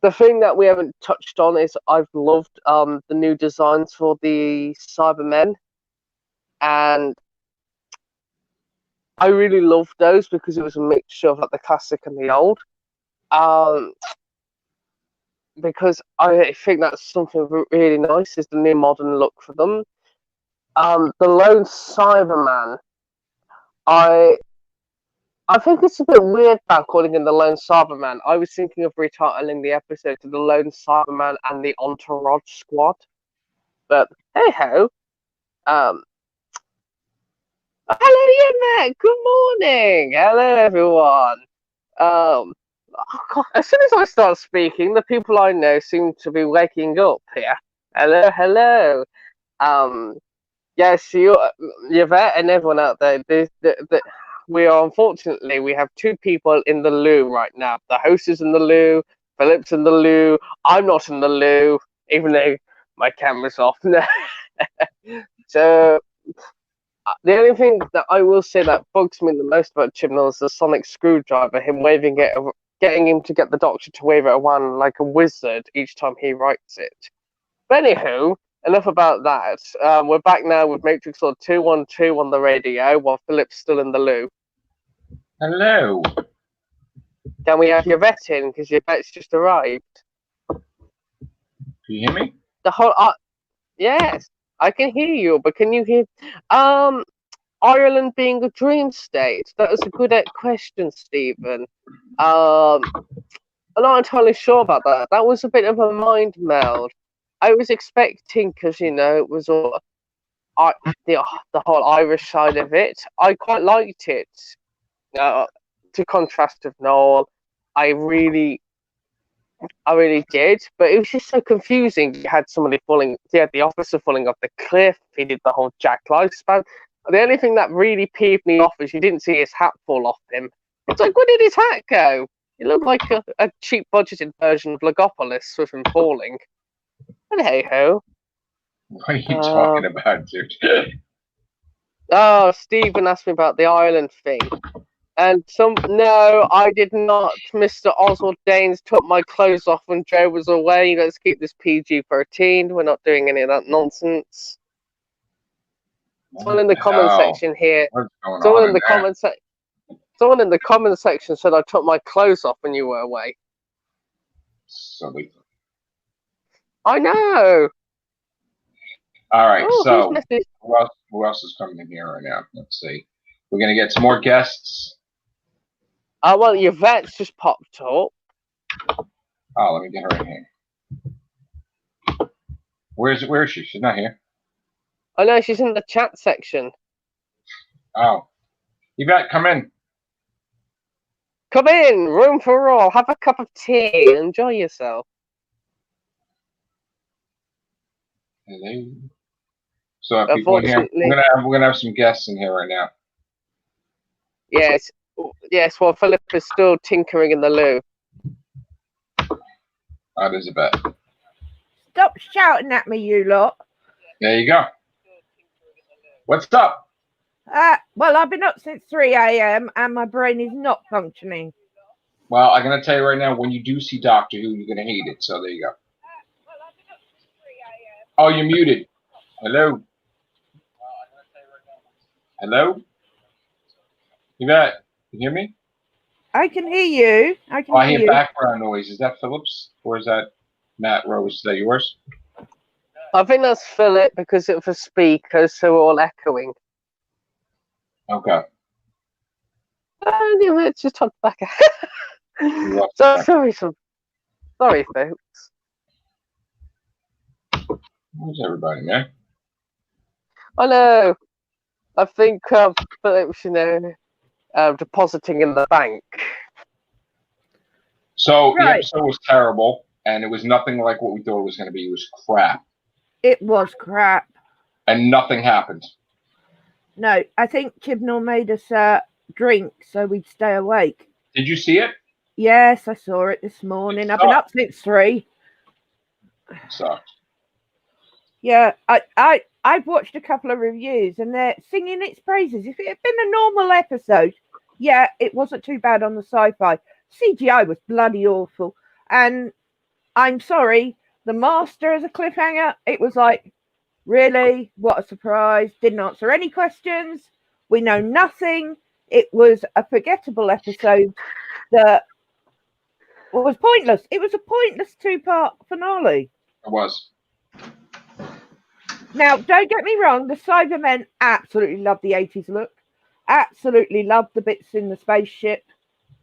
The thing that we haven't touched on is I've loved the new designs for the Cybermen, and I really loved those because it was a mixture of like the classic and the old. Because I think that's something really nice is the new modern look for them. The lone Cyberman, I think it's a bit weird about calling him the Lone Cyberman. I was thinking of retitling the episode to the Lone Cyberman and the Entourage Squad. But hey ho. Hello, Matt. Good morning. Hello, everyone. As soon as I start speaking, the people I know seem to be waking up here. Hello. Yes, Yvette and everyone out there. we have two people in the loo right now. The host is in the loo, Philip's in the loo, I'm not in the loo, even though my camera's off. So the only thing that I will say that bugs me the most about Chibnall is the sonic screwdriver, him getting him to get the Doctor to wave it around like a wizard each time he writes it. But anywho, enough about that. We're back now with Matrix Lord 212 on the radio while Philip's still in the loo. Hello. Can we have your vet in? Because your vet's just arrived. Can you hear me? The whole yes, I can hear you, but can you hear Ireland being a dream state? That was a good question, Stephen. I'm not entirely sure about that. That was a bit of a mind meld. I was expecting, because it was all the whole Irish side of it. I quite liked it. To contrast with Noel, I really did, but it was just so confusing. You had the officer falling off the cliff. He did the whole Jack lifespan. The only thing that really peeved me off is you didn't see his hat fall off him. It's like, where did his hat go? It looked like a cheap budgeted version of Legopolis with him falling. But hey ho. What are you talking about, dude? Oh, Stephen asked me about the Ireland thing. And no, I did not. Mr. Oswald Daines took my clothes off when Joe was away. Let's keep this PG-13. We're not doing any of that nonsense. Someone in the comment section here. Someone in the comment section said I took my clothes off when you were away. Silly. I know. All right. So who else is coming in here right now? Let's see. We're gonna get some more guests. Well, your vet's just popped up. Oh, let me get her in here. Where is she? She's not here. Oh no, she's in the chat section. Oh, Yvette, come in. Come in, room for all. Have a cup of tea. Enjoy yourself. Hello. So, people in here, we're gonna have some guests in here right now. Yes. Well, Philip is still tinkering in the loo. That is a bet. Stop shouting at me, you lot. There you go. What's up? Well, I've been up since 3 a.m. and my brain is not functioning. Well, I'm going to tell you right now, when you do see Doctor Who, you're going to hate it. So there you go. Oh, you're muted. Hello? Hello? Yvette, can you hear me? I can hear you. I hear background noise. Is that Phillips or is that Matt Rose? Is that yours? I think that's Philip because it was speakers, so we're all echoing. Okay. Let's just talk back. Sorry, folks. Where's everybody, man? I know. I think Philip's, depositing in the bank. So the episode was terrible, and it was nothing like what we thought it was going to be. It was crap. It was crap. And nothing happened. No, I think Chibnall made us drink so we'd stay awake. Did you see it? Yes, I saw it this morning. I've been up since 3. Sucked. Yeah, I've watched a couple of reviews and they're singing its praises. If it had been a normal episode, yeah, it wasn't too bad on the sci-fi. CGI was bloody awful. And I'm sorry, the Master as a cliffhanger, it was like, really? What a surprise. Didn't answer any questions. We know nothing. It was a forgettable episode that was pointless. It was a pointless 2-part finale. It was. Now, don't get me wrong, the Cybermen absolutely love the 80s look. Absolutely love the bits in the spaceship.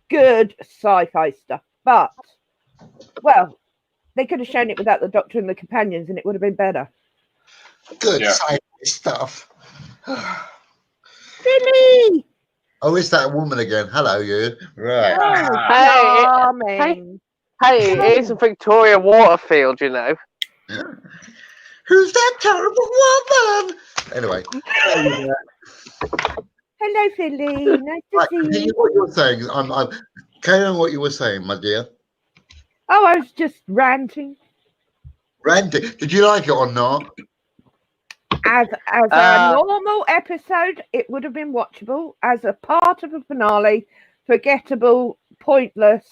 Good sci-fi stuff. But, well, they could have shown it without the Doctor and the companions and it would have been better. Good sci-fi stuff. Billy! Oh, it's that woman again. Hello, you. Right. Hey, it is Victoria Waterfield, you know. Who's that terrible woman? Anyway. Hello, Philly. Nice to Right, see continue you. what you were saying. I'm carry on what you were saying, my dear. Oh, I was just ranting. Randy, did you like it or not? As a normal episode, it would have been watchable. As a part of a finale, forgettable, pointless,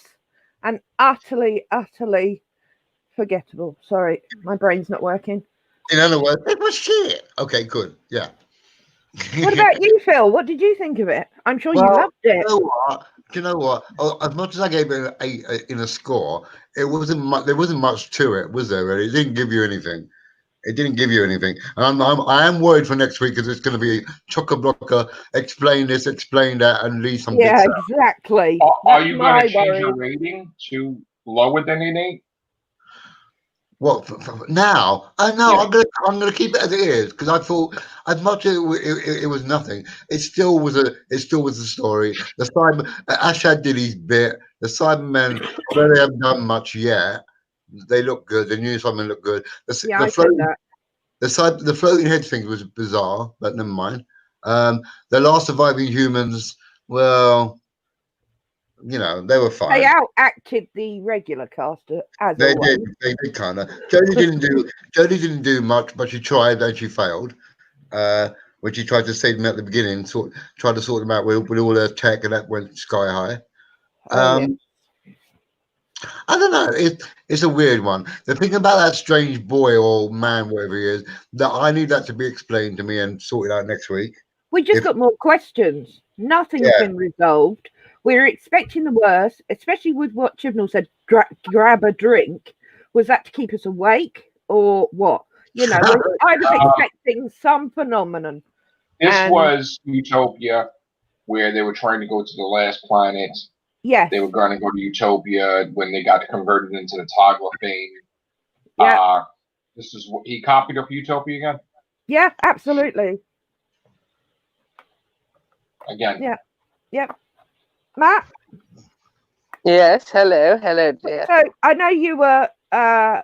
and utterly forgettable. Sorry, my brain's not working. In other words, it was shit. Okay, good. Yeah. What about you, Phil? What did you think of it? I'm sure you Well, loved it. Do you know what? Oh, as much as I gave it in a score, it wasn't much. There wasn't much to it, was there? Really, it didn't give you anything. It didn't give you anything, and I am worried for next week because it's going to be chock-a-blocker. Explain this, explain that, and leave some bits Yeah, out. exactly. Are you going to my change worry. your rating to lower than an 8? What now? No, Yeah. I'm gonna keep it as it is because I thought as much as it was nothing, it still was a story. The Cyber Ashad did his bit. The Cybermen, although they haven't done much yet, they look good. The new Cybermen look good. Yeah, I said that. The floating head thing was bizarre, but never mind. The last surviving humans, well, you know, they were fine. They outacted the regular cast as They always. did. They did kind of. Jodie didn't do much, but she tried and she failed. When she tried to save them at the beginning, tried to sort them out with all their tech, and that went sky high. Yeah. I don't know. It's a weird one. The thing about that strange boy or man, whatever he is, that I need that to be explained to me and sorted out next week. We just got more questions. Nothing's been resolved. We're expecting the worst, especially with what Chibnall said, grab a drink. Was that to keep us awake or what? You know, I was expecting some phenomenon. This was Utopia, where they were trying to go to the last planet. Yes. They were going to go to Utopia when they got converted into the Toggle thing. Yeah. This is what he copied of Utopia again? Yeah, absolutely. Again. Yeah. Yep. Matt? Yes, hello dear. So I know you were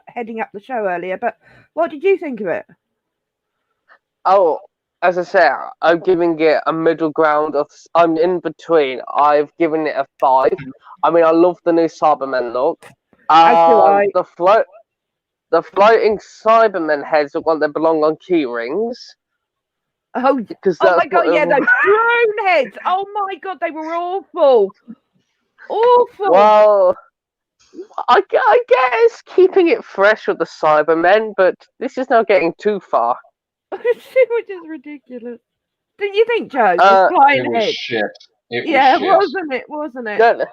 heading up the show earlier, but what did you think of it? Oh, as I say, I'm giving it a middle ground of. I'm in between. I've given it a 5. I mean, I love the new Cybermen look. The floating Cybermen heads look like they belong on key rings. Oh my god, yeah, those drone heads. Oh my god, they were awful. Awful. Well, I guess keeping it fresh with the Cybermen, but this is now getting too far. Which is ridiculous. Didn't you think, Joe? Flying it was head. shit. It was shit. Wasn't it?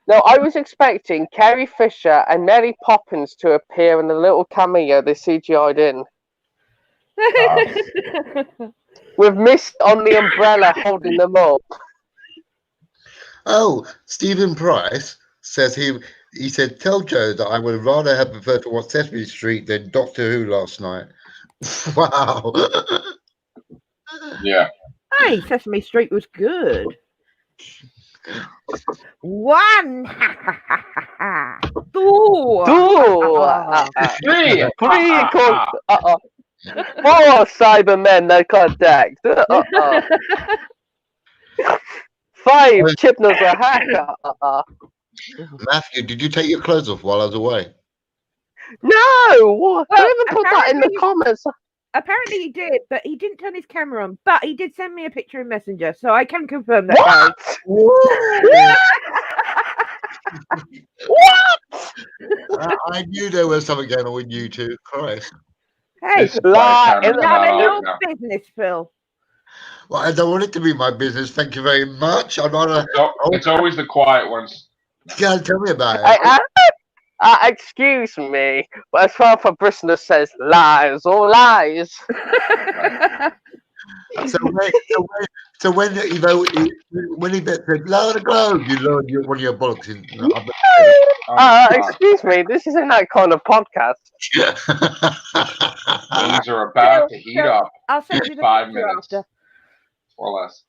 No, I was expecting Carrie Fisher and Mary Poppins to appear in the little cameo they CGI'd in. With Miss on the umbrella holding them up. Oh, Stephen Price says he said, tell Joe that I would rather have preferred to watch Sesame Street than Doctor Who last night. Wow. Yeah. Hey, Sesame Street was good. 1. 2. 3. 4 Cybermen that contact. 5 Chibnall's a hacker. Matthew, did you take your clothes off while I was away? No! Whoever put that in the comments? Apparently he did, but he didn't turn his camera on. But he did send me a picture in Messenger, so I can confirm that. What? What? I knew there was something going on with you two. Christ. Hey, none of your business, Phil. Well, I don't want it to be my business. Thank you very much. I'm not it's always the quiet ones. Yeah, tell me about it. Excuse me, but as far as Bristol says, lies, all lies. So when he said lower the globe, you lowered one of your bollocks in. Excuse me, this isn't that kind of podcast. Things are about to heat up. I'll send you the 5 minutes after. or less.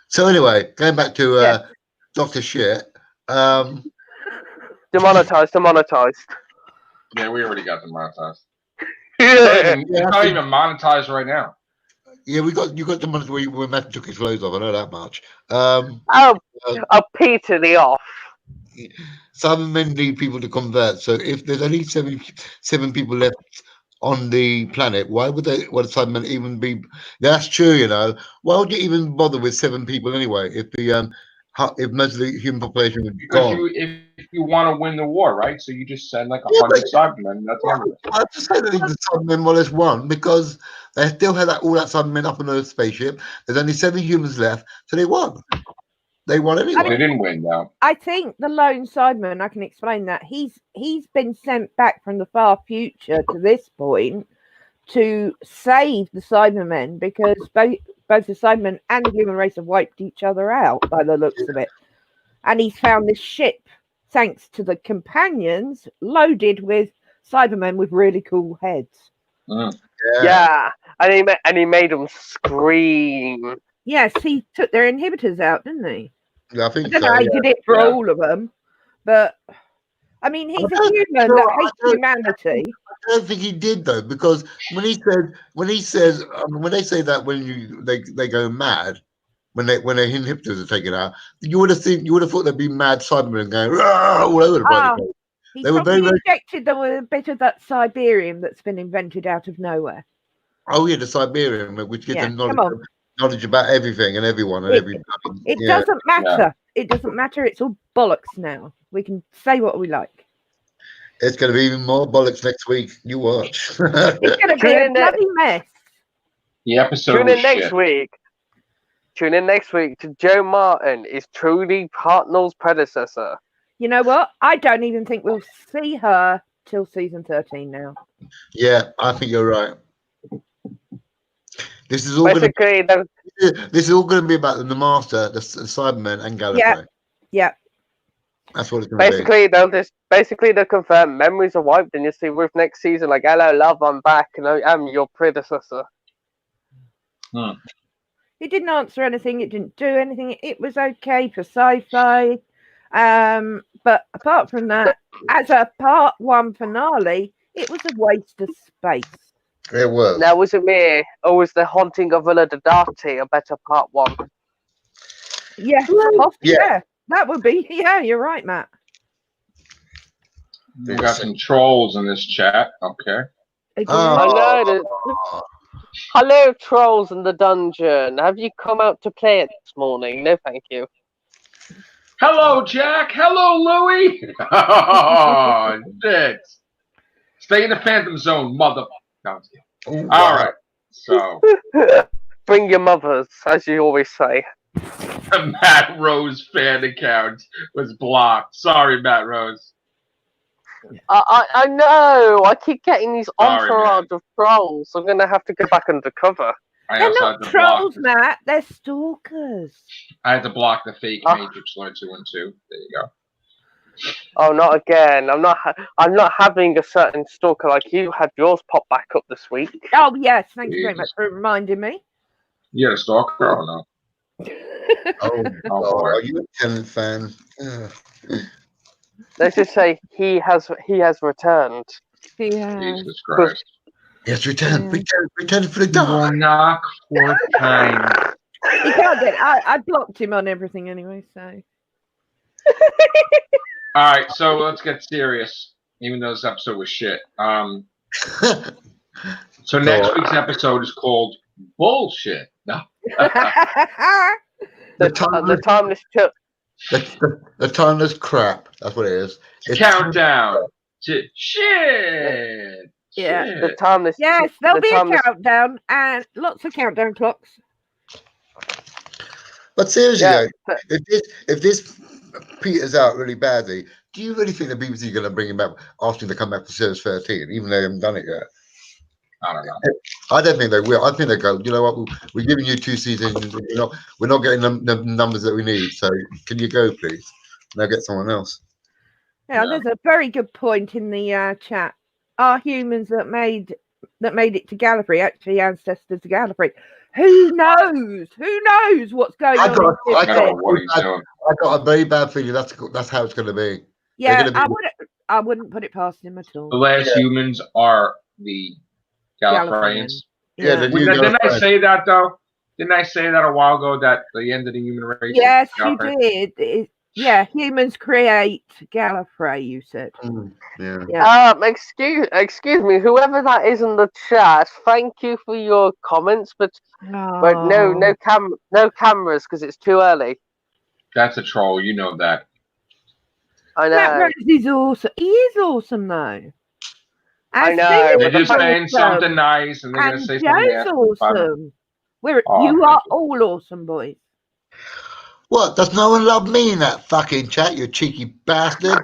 So anyway, going back to Dr. Shit. Demonetized. Yeah, we already got demonetized. Yeah. It's not even monetized right now. Yeah, you got the ones where Matt took his clothes off. I know that much. Oh, Uh, Peter the off. Cybermen need people to convert. So if there's only seven people left on the planet, why would Cybermen even be? Yeah, that's true, you know. Why would you even bother with 7 people anyway? If most of the human population was Because gone. if you want to win the war, right? So you just send like Yeah, 100 Cybermen. And that's the end of it. I just say that the Cybermen more or less won because they still had all that Cybermen up on the spaceship. There's only 7 humans left, so they won. They won anyway. They didn't win, though. I think the lone Cyberman, I can explain that. He's been sent back from the far future to this point to save the Cybermen because both the Cybermen and the human race have wiped each other out by the looks of it. And he's found this ship, thanks to the companions, loaded with Cybermen with really cool heads. Yeah, and he made them scream. Yes, he took their inhibitors out, didn't he? Yeah, I think I don't so. know how he Yeah. did it for all of them, but I mean, he's a human that hates humanity. I don't think he did though, because when they say that they go mad when their inhibitors are taken out, you would have thought there'd be mad Cybermen going "Rah!" all over the bloody place. He They were probably very injected them with a bit of that Siberium that's been invented out of nowhere. oh yeah, the Siberian, which gives them come on. knowledge about everything and everyone and everybody. It Yeah. doesn't matter. It doesn't matter. It's all bollocks now. We can say what we like. It's going to be even more bollocks next week. You watch. It's going to be a bloody mess. The episode Tune was in next shit. week. Tune in next week to Joe Martin is Trudy Hartnell's predecessor. You know what? I don't even think we'll see her till season 13 now. Yeah, I think you're right. This is all Basically, this is all going to be about the Master, the Cybermen, and Gallifrey. Yeah. That's what it's going to be. basically they'll confirm memories are wiped, and you see Ruth next season like, "Hello, love, I'm back, and I am your predecessor." It didn't answer anything. It didn't do anything. It was okay for sci-fi. But apart from that, as a part 1 finale, it was a waste of space. It was. Now, was it me, or was The Haunting of Villa Dodati a better part 1? Yeah, that would be. Yeah, you're right, Matt. We got some trolls in this chat. Okay. Hello, trolls in the dungeon. Have you come out to play it this morning? No, thank you. Hello, Jack. Hello, Louie. Oh, shit. Stay in the Phantom Zone, mother. No, all right. So. Bring your mothers, as you always say. The Matt Rose fan account was blocked. Sorry, Matt Rose. I know. I keep getting these entourage of trolls. I'm going to have to go back undercover. They're not trolls, Matt. They're stalkers. I had to block the fake Matrix Lord 212. There you go. Oh, not again. I'm not having a certain stalker like you had yours pop back up this week. Oh, yes. Thank you very much for reminding me. You're a stalker or no? Are you a Tennant fan? Let's just say he has returned. Jesus Christ. Yes, return for the dark. Knock 4 times. He can't get. I blocked him on everything anyway. So. All right, so let's get serious. Even though this episode was shit. So next week's episode is called Bullshit. No. The timeless crap. That's what it is. It's countdown to shit. Yeah. Shit. The timeless. Yes, there'll be a countdown and lots of countdown clocks. But seriously, though, if this peters out really badly, do you really think the BBC are going to bring him back, ask him to come back for series 13, even though they haven't done it yet? I don't know. I don't think they will. I think they go, you know what, we're giving you 2 seasons. We're not getting the numbers that we need. So can you go, please? Now get someone else. Yeah, there's a very good point in the chat. Are humans that made it to Gallifrey actually ancestors to Gallifrey? Who knows? Who knows what's going on? I got a very bad feeling that's how it's going to be. Yeah, I wouldn't put it past him at all. The last humans are the Gallifreyans. Yeah, the new Didn't I girlfriend. say that though? Didn't I say that a while ago that the end of the human race? Yes, is you girlfriend? did. Yeah, humans create Gallifrey, you said. Yeah. Yeah. Excuse me, whoever that is in the chat. Thank you for your comments, but no cameras because it's too early. That's a troll. You know that. I Matt know. Rose is awesome. He is awesome though. I As know, Philip They're but the just fact- saying is something nice, and they're gonna and say something Joe's nasty. awesome. Oh, You thank are you. all awesome, boys. What? Does no one love me in that fucking chat, you cheeky bastard?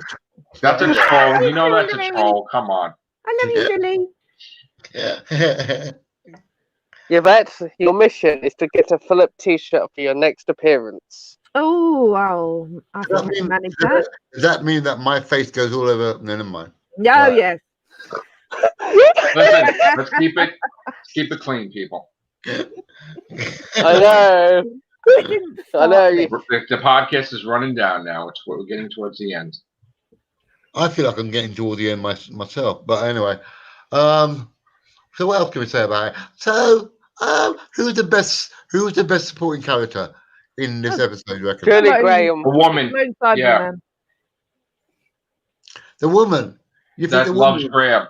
That's a troll. You know that's a Silly. troll. Come on. I love you, Silly. Yeah. Yvette, your mission is to get a Philip T-shirt for your next appearance. Oh, wow. I Does think I can manage that. does that mean that my face goes all over? No, never mind. No, Right. yes. Listen, let's keep it clean, people. I know. I didn't I know. The podcast is running down now. We're getting towards the end. I feel like I'm getting toward the end myself, but anyway. So what else can we say about it? So, who's the best supporting character in this episode? You reckon? Shirley Graham. A woman. Cybermen. Yeah. The woman. You think That the loves woman? Graham.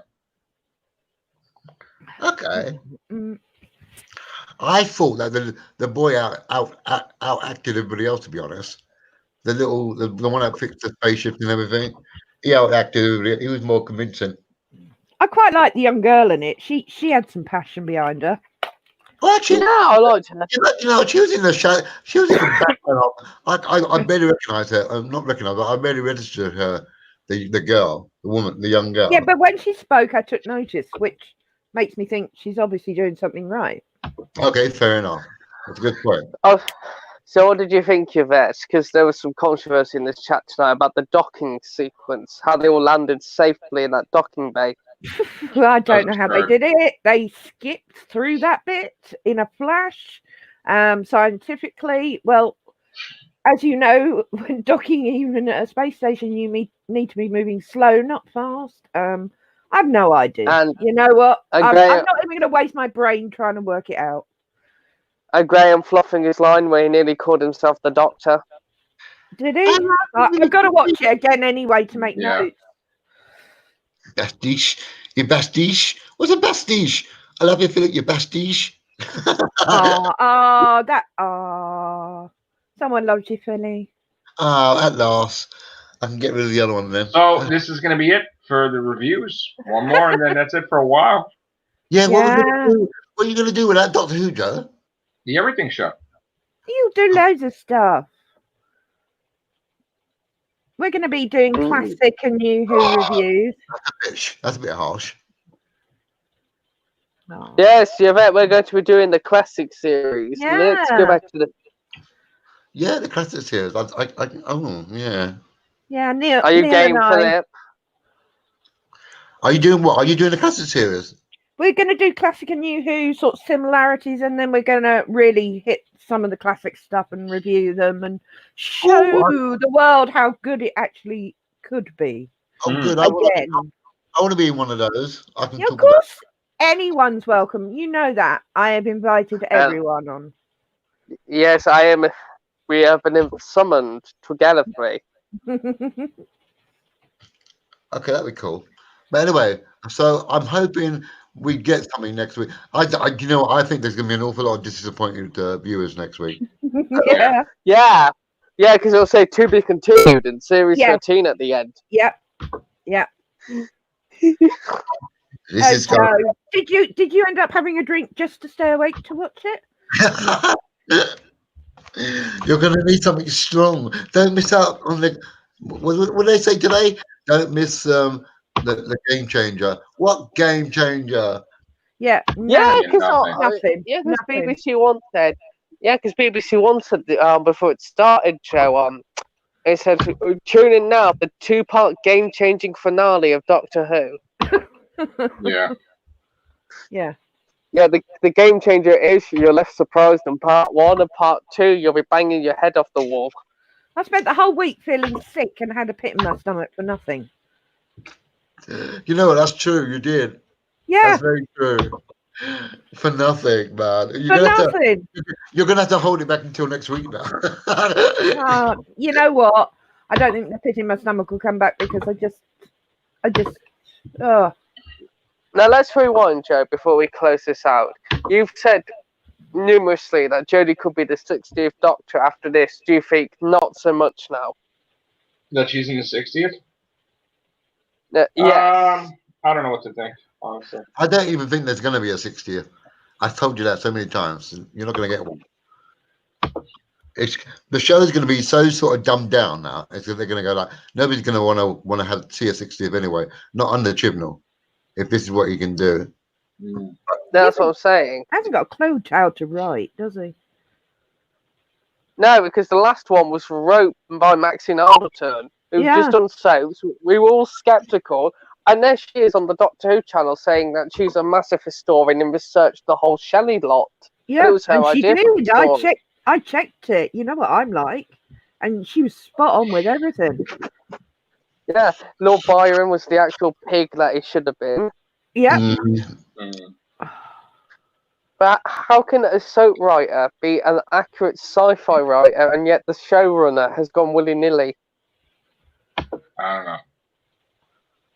Okay. Mm. I thought that the boy out acted everybody else. To be honest, the one that fixed the spaceship and everything, he out acted everybody. He was more convincing. I quite like the young girl in it. She had some passion behind her. Well, actually, Yeah, I liked her. you know, she was in the show. She was in the background. I barely recognise her. I'm not recognise her. I barely registered her. The girl, the woman, the young girl. Yeah, but when she spoke, I took notice, which makes me think she's obviously doing something right. Okay, fair enough. That's a good point. Oh, so what did you think, Yvette? Because there was some controversy in this chat tonight about the docking sequence, how they all landed safely in that docking bay. Well, I don't know how they absurd. did it. They skipped through that bit in a flash. Scientifically, well, as you know, when docking even at a space station, you need to be moving slow, not fast. I've no idea. And you know what? I'm Graham, not even going to waste my brain trying to work it out. Graham fluffing his line where he nearly called himself the Doctor. Did he? I've got to watch it again anyway to make notes. Pastiche. Your pastiche. What's a pastiche? I love you, Philip. Your pastiche. Someone loves you, Philly. Oh, at last. I can get rid of the other one then. So this is going to be it for the reviews. One more, and then that's it for a while. Yeah, what are you going to do with that Doctor Who, Joe? The Everything Show. You do loads of stuff. We're going to be doing classic and new Who reviews. That's a bit harsh. Oh. Yes, Yvette, we're going to be doing the classic series. Yeah. Let's go back to the... Yeah, the classic series. Yeah. Yeah, Neil. Are you Neil game, and I, Philip? Are you doing what? Are you doing the classic series? we're going to do classic and new Who sort of similarities, and then we're going to really hit some of the classic stuff and review them and show the world how good it actually could be. Oh, good. Again. I want to be in one of those. I can Yeah, of talk about. course, anyone's welcome. You know that. I have invited everyone on. Yes, I am. We have been summoned to Gallifrey. Okay, that'd be cool. But anyway, so I'm hoping we get something next week. I think there's going to be an awful lot of disappointed viewers next week. Yeah. Yeah, because it'll say to be continued in series 13 at the end. Yep. This is so, did you end up having a drink just to stay awake to watch it? You're going to need something strong. Don't miss out on the. What they say today? Don't miss the game changer. What game changer? Yeah. Yeah, because nothing. Yeah, because BBC One said. Yeah, because BBC One said before it started, Joe. It said tune in now the 2-part game-changing finale of Doctor Who. Yeah. Yeah. Yeah, the game changer is you're left surprised in part 1, and part 2 you'll be banging your head off the wall. I spent the whole week feeling sick and had a pit in my stomach for nothing. You know what? That's true. You did. Yeah. That's very true. For nothing, man. For nothing. You're gonna have to hold it back until next week now. You know what? I don't think the pit in my stomach will come back because I just, oh. Now let's rewind, Joe, before we close this out. You've said numerously that Jodie could be the 60th Doctor after this. Do you think not so much now? That she's in the 60th? Yes. I don't know what to think, honestly. I don't even think there's gonna be a 60th. I've told you that so many times. And you're not gonna get one. The show is going to be so sort of dumbed down now. They're going to go like nobody's going to want to see a 60th anyway. Not under Chibnall, if this is what he can do. That's what I'm saying. Hasn't got a clue how to write, does he? No, because the last one was wrote by Maxine Alderton, who just done soaps. We were all skeptical, and there she is on the Doctor Who channel saying that she's a massive historian and researched the whole Shelley lot. Yeah, it was her and she idea did. I checked it. You know what I'm like, and she was spot on with everything. Yeah, Lord Byron was the actual pig that he should have been. Yeah. But how can a soap writer be an accurate sci-fi writer, and yet the showrunner has gone willy-nilly? I don't know.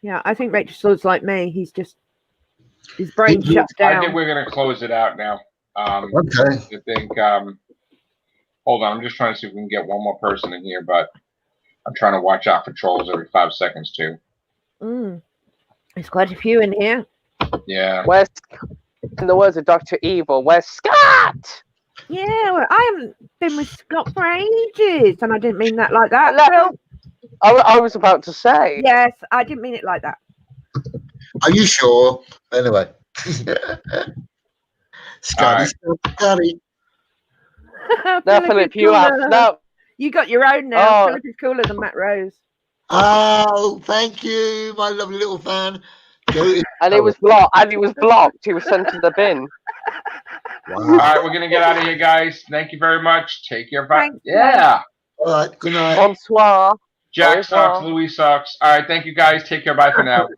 Yeah, I think Rachel Swords like me. He's just his brain shuts down. I think we're gonna close it out now. Okay. I think. Hold on, I'm just trying to see if we can get one more person in here, but I'm trying to watch out for trolls every 5 seconds too. There's quite a few in here. Yeah. Where's, in the words of Dr. Evil, where's Scott? Yeah, well, I haven't been with Scott for ages, and I didn't mean that like that. No, I was about to say. Yes, I didn't mean it like that. Are you sure? Anyway. Scotty. Now, Philip, you have no. You got your own now. Oh. Philip is cooler than Matt Rose. Oh, thank you, my lovely little fan. And he was blocked. And he was blocked. He was sent to the bin. Wow. All right, we're gonna get out of here, guys. Thank you very much. Take care. Bye. Thanks, Yeah. All right. Good night. Bonsoir. Jack sucks. Louis sucks. All right. Thank you, guys. Take care. Bye for now.